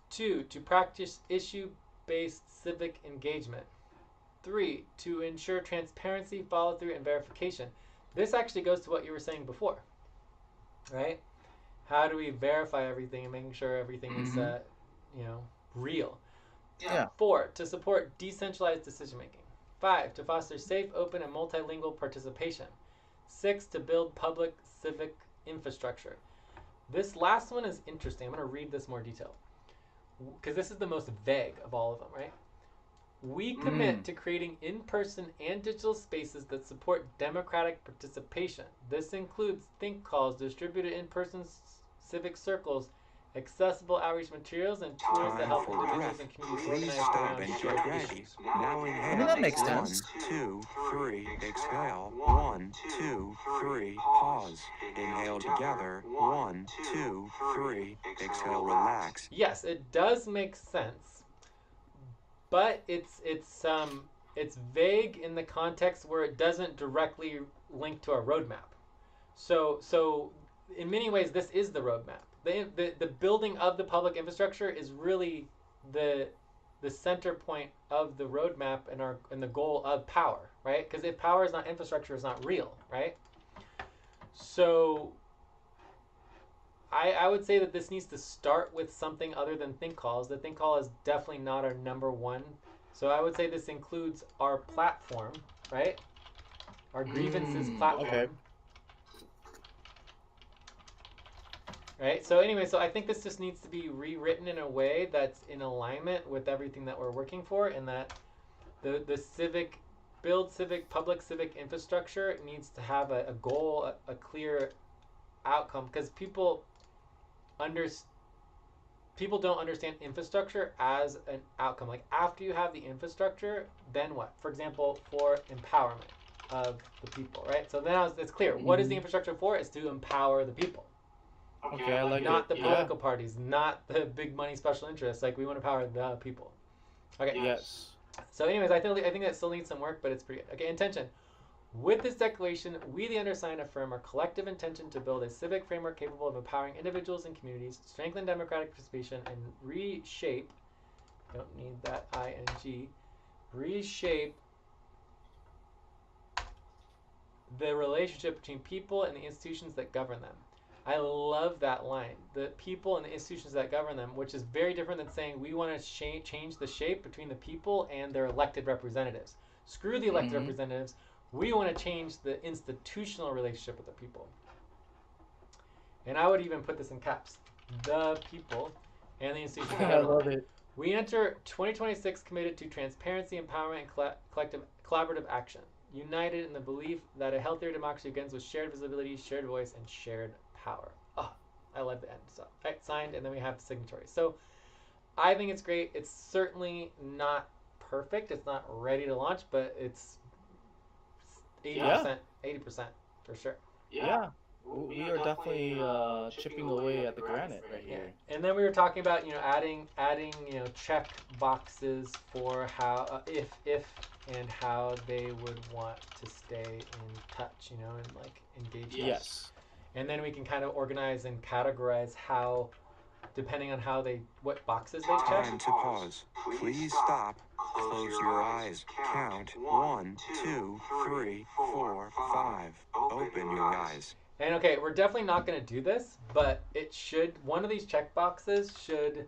2, to practice issue-based civic engagement. 3, to ensure transparency, follow-through, and verification. This actually goes to what you were saying before, right? How do we verify everything and making sure everything is, real? Yeah. 4, to support decentralized decision-making. 5, to foster safe, open, and multilingual participation. 6, to build public civic infrastructure. This last one is interesting. I'm going to read this more detail because this is the most vague of all of them, right? We commit to creating in-person and digital spaces that support democratic participation. This includes think calls, distributed in-person civic circles, accessible outreach materials, and tools that Time help for individuals breath. and communities Please organize stop around and shared get ready. issues. Now inhale. that makes 1, sense. 2, 3. Exhale. 1, 2, 3. Pause. Inhale together. 1, 2, 3. Exhale. Relax. Yes, it does make sense, but it's vague in the context where it doesn't directly link to our roadmap. So in many ways, this is the roadmap. The building of the public infrastructure is really the center point of the roadmap and the goal of power, right? Because if power is not infrastructure, it's not real, right? So I would say that this needs to start with something other than think calls. The think call is definitely not our number one. So I would say this includes our platform, right? Our grievances platform. Okay. Right? So anyway, so I think this just needs to be rewritten in a way that's in alignment with everything that we're working for, and that the public civic infrastructure needs to have a goal, a clear outcome, because people don't understand infrastructure as an outcome. Like after you have the infrastructure, then what? For example, for empowerment of the people, right? So now it's clear. What is the infrastructure for? It's to empower the people. Okay, I like Not it. the political parties, not the big money special interests. Like we want to empower the people. Okay. Yes. So anyways, I think that still needs some work, but it's pretty good. Okay, intention. With this declaration, we, the undersigned, affirm our collective intention to build a civic framework capable of empowering individuals and communities, strengthen democratic participation, and reshape Don't need that ing. Reshape the relationship between people and the institutions that govern them. I love that line. The people and the institutions that govern them, which is very different than saying we want to change the shape between the people and their elected representatives. Screw the elected representatives. We want to change the institutional relationship with the people. And I would even put this in caps. The people and the institutions that I govern them. love it. We enter 2026 committed to transparency, empowerment, and collaborative action, united in the belief that a healthier democracy begins with shared visibility, shared voice, and shared power. Oh, I love the end. So, right, signed, and then we have the signatories. So, I think it's great. It's certainly not perfect. It's not ready to launch, but it's 80%, 80% for sure. Yeah. We are definitely chipping away at the granite right here. And then we were talking about adding check boxes for how if and how they would want to stay in touch, and like engage. Yes. And then we can kind of organize and categorize how, depending on what boxes they check. Time to pause. Please stop. Close your eyes. Count 1, 2, 3, 4, 5. Open your eyes. And okay, we're definitely not going to do this, but one of these checkboxes should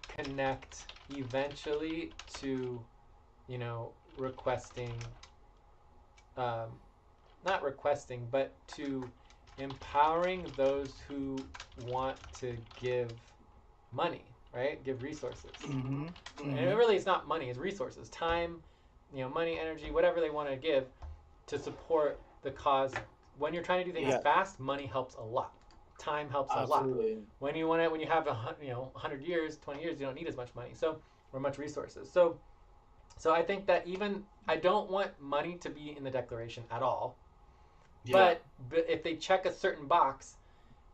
connect eventually to, requesting, not requesting, but to empowering those who want to give money, right? Give resources. And really it's not money, it's resources. Time, money, energy, whatever they want to give to support the cause. When you're trying to do things fast, money helps a lot. Time helps a lot. When you have 100 years, 20 years, you don't need as much money, or much resources. So I think that I don't want money to be in the declaration at all. Yeah. But if they check a certain box,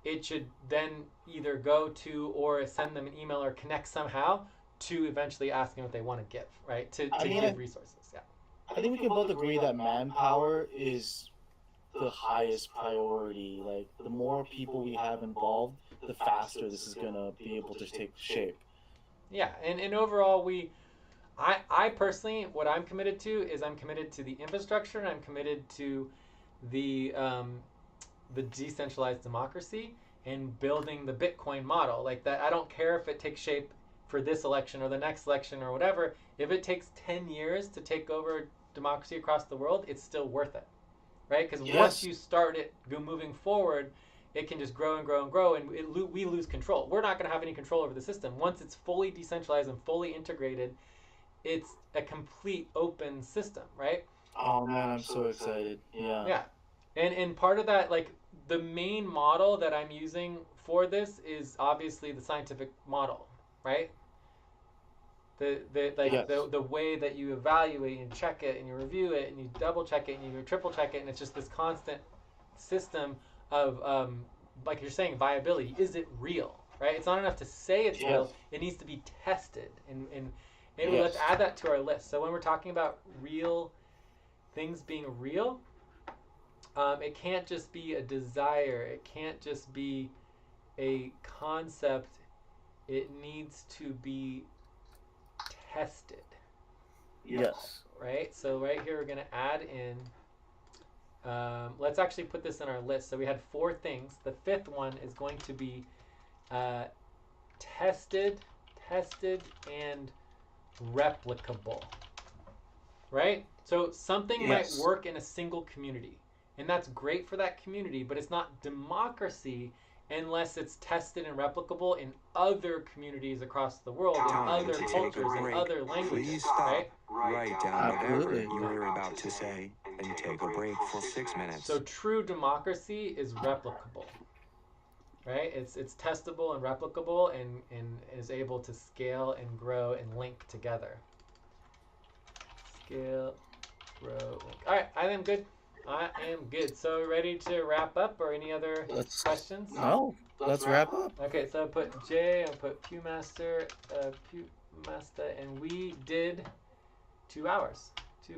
it should then either go to or send them an email or connect somehow to eventually asking what they want to give, right? To give resources. Yeah. I think we can both agree that manpower is the highest priority. Like, the more people we have involved, the faster this is gonna be able to take shape. Yeah, and overall, I personally, what I'm committed to is I'm committed to the infrastructure, and I'm committed to the decentralized democracy and building the Bitcoin model. Like that, I don't care if it takes shape for this election or the next election or whatever. If it takes 10 years to take over democracy across the world, it's still worth it. Right? Because once you start it moving forward, it can just grow and grow and grow, and we lose control. We're not going to have any control over the system. Once it's fully decentralized and fully integrated, it's a complete open system, right? Oh man, I'm so excited. Yeah. Yeah. And part of that, like the main model that I'm using for this is obviously the scientific model, right? The way that you evaluate and check it and you review it and you double check it and you triple check it, and it's just this constant system of like you're saying, viability. Is it real, right? It's not enough to say it's real. It needs to be tested, and maybe let's add that to our list. So when we're talking about real things being real, it can't just be a desire. It can't just be a concept. It needs to be tested. Yes. Right? So right here we're going to add in, let's actually put this in our list. So we had 4 things. The 5th one is going to be tested, and replicable. Right? So something might work in a single community, and that's great for that community, but it's not democracy unless it's tested and replicable in other communities across the world, in other cultures, in other languages. Please stop. Right? Write down whatever you were about to say and take a break for 6 minutes. So true democracy is replicable. Right? It's testable and replicable and is able to scale and grow and link together. Scale, grow, link. All right, I am good. I am good. So ready to wrap up, or any other questions? No, let's wrap up. Okay, so I put Jay, I put pewpmasta, and we did 2 hours.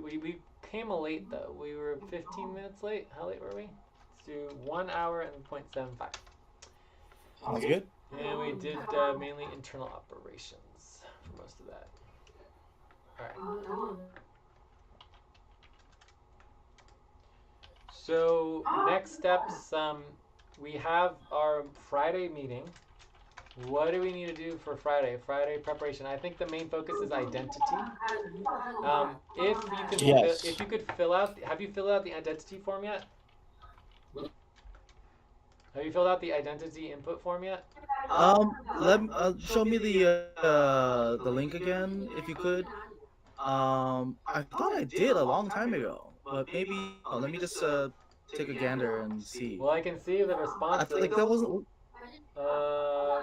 We came late though. We were 15 minutes late. How late were we? Let's do 1 hour and 0.75. Sounds good. And we did mainly internal operations. most of that. All right. So next steps, we have our Friday meeting. What do we need to do for Friday? Friday preparation. I think the main focus is identity. Yes. If you could fill out, have you filled out the identity form yet? Have you filled out the identity input form yet? Show me the link again if you could. I thought I did a long time ago, but maybe let me just take a gander and see. Well, I can see the I feel like responses. that wasn't.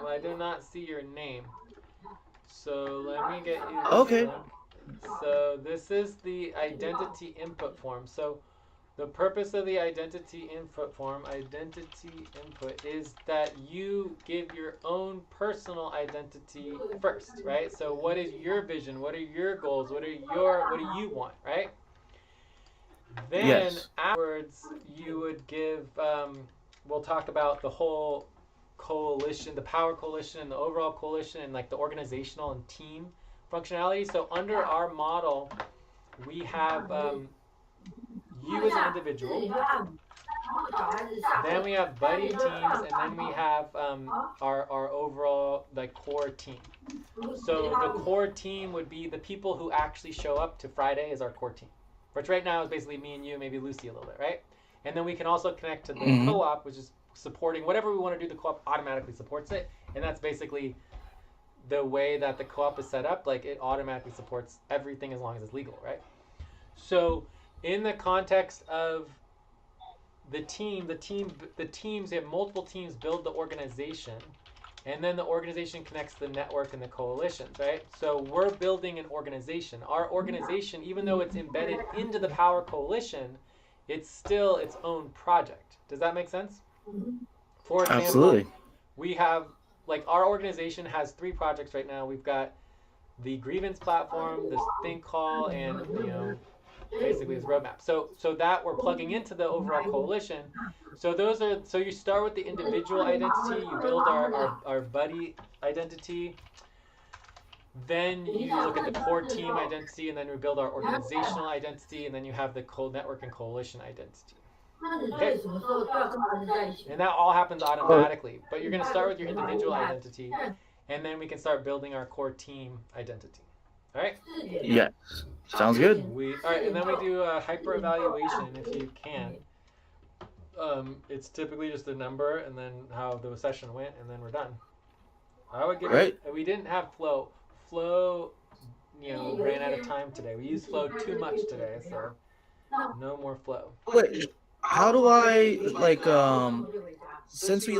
I do not see your name. So let me get you this Okay. link. So this is the identity input form. So the purpose of the identity input form, identity input, is that you give your own personal identity first, right? So what is your vision? What are your goals? What do you want, right? Then Yes. afterwards, you would give. We'll talk about the whole coalition, the power coalition, and the overall coalition, and like the organizational and team functionality. So under our model, we have you as an individual. Then we have buddy teams, and then we have our overall like core team. So the core team would be the people who actually show up to Friday as our core team, which right now is basically me and you, maybe Lucy a little bit, right? And then we can also connect to the co-op, which is supporting whatever we want to do. The co-op automatically supports it, and that's basically the way that the co-op is set up. Like it automatically supports everything as long as it's legal, right? So in the context of the teams, you have multiple teams build the organization, and then the organization connects the network and the coalitions, right? So we're building an organization. Our organization, even though it's embedded into the Power Coalition, it's still its own project. Does that make sense? For example, Absolutely. we have, like, our organization has 3 projects right now. We've got the grievance platform, this thing call, and basically this roadmap. So that we're plugging into the overall coalition. So you start with the individual identity, you build our buddy identity, then you look at the core team identity, and then we build our organizational identity, and then you have the network and coalition identity. Okay. And that all happens automatically. But you're going to start with your individual identity, and then we can start building our core team identity. All right? Yeah. Sounds good. All right, and then we do a hyper evaluation if you can. It's typically just a number and then how the session went, and then we're done. I would give it. We didn't have flow. Flow, ran out of time today. We used flow too much today, so no more flow. Wait, how do I since we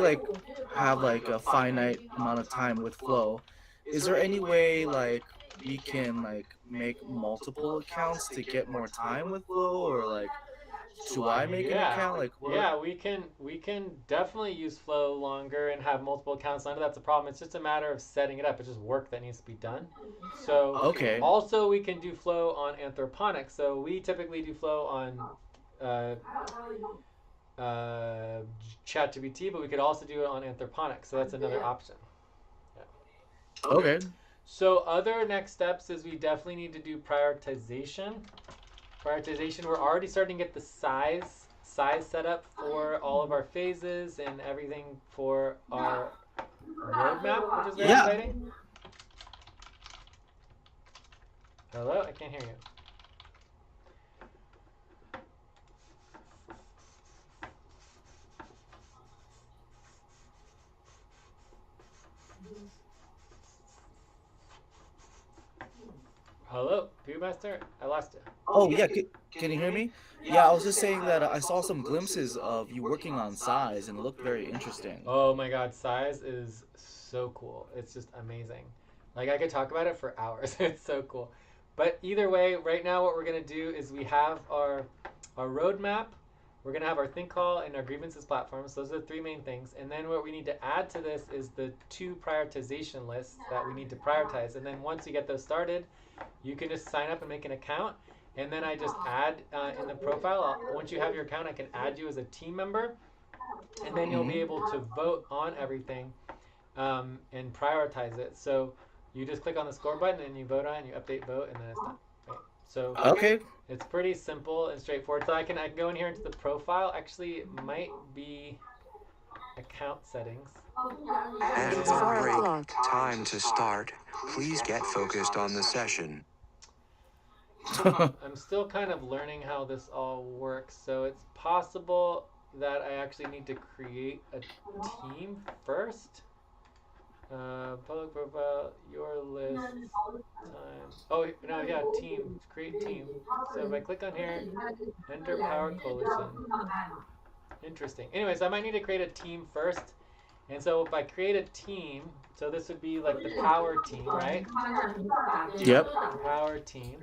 have a finite amount of time with flow, is there any way we can make multiple accounts to get more time with flow, or do I make an account? Yeah, we can definitely use flow longer and have multiple accounts. None of that's a problem. It's just a matter of setting it up. It's just work that needs to be done. So okay. Also we can do flow on Anthroponic. So we typically do flow on ChatGPT, but we could also do it on Anthroponic. So that's another option. Yeah. Okay. So other next steps is we definitely need to do prioritization. We're already starting to get the size set up for all of our phases and everything for our roadmap, which is very exciting. Hello? I can't hear you. Hello, Pewpmasta? I lost you. Oh yeah, can you hear me? Yeah, I was just saying that I saw some glimpses of you working on size, and it looked very interesting. Oh my god, size is so cool. It's just amazing. Like, I could talk about it for hours. It's so cool. But either way, right now what we're going to do is we have our roadmap, we're going to have our think call, and our grievances platform. So those are the 3 main things. And then what we need to add to this is the 2 prioritization lists that we need to prioritize. And then once you get those started, you can just sign up and make an account. And then I just add in the profile, once you have your account, I can add you as a team member. And then you'll be able to vote on everything and prioritize it. So You just click on the score button and you vote on it and you update vote and then it's done. Right? So Okay. it's pretty simple and straightforward. So I can go in here into the profile. Actually, it might be account settings. And It's 4 break. o'clock. Time to start. Please get focused on the session. I'm still kind of learning how this all works. So it's possible that I actually need to create a team first. Public profile, your list, time. Oh, no, yeah, team. Create team. So if I click on here, enter Power Coalition. Interesting. Anyways, I might need to create a team first. And so if I create a team, so this would be like the power team, right? Yep. Power team.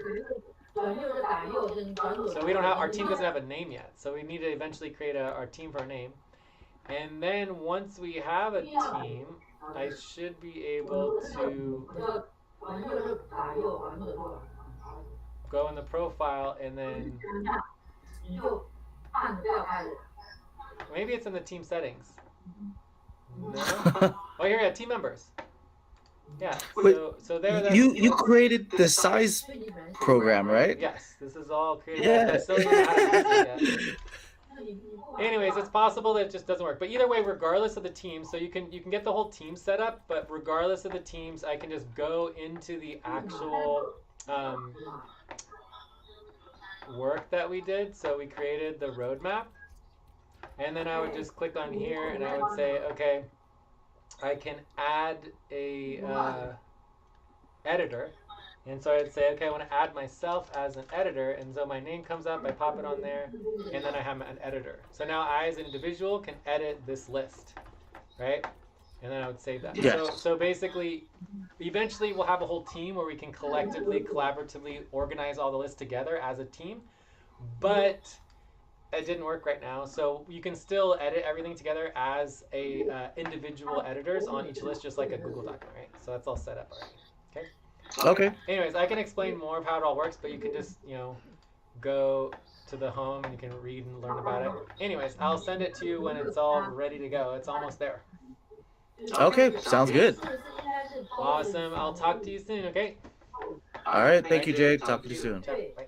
So we don't have, our team doesn't have a name yet. So we need to eventually create our team for our name. And then once we have a team, I should be able to go in the profile and then maybe it's in the team settings. No? Oh, here we go, team members. Yeah. Wait, So there. You created the size program, right? Yes, this is all created. Yeah. I still don't know how to use it yet. Anyways, it's possible that it just doesn't work. But either way, regardless of the team, so you can get the whole team set up, but regardless of the teams, I can just go into the actual work that we did. So we created the roadmap. And then I would just click on here and I would say, okay, I can add a editor. And so I'd say, okay, I want to add myself as an editor. And so my name comes up, I pop it on there, and then I have an editor. So now I, as an individual, can edit this list, right? And then I would save that. Yes. So basically, eventually we'll have a whole team where we can collectively, collaboratively organize all the lists together as a team. But it didn't work right now. So you can still edit everything together as a individual editors on each list, just like a Google document, right? So that's all set up already. Okay. Okay. Anyways, I can explain more of how it all works, but you can just, go to the home and you can read and learn about it. Anyways, I'll send it to you when it's all ready to go. It's almost there. Okay. Sounds good. Awesome. I'll talk to you soon, okay? All right. Thank you, Jay. Talk to you soon. Ciao. Bye.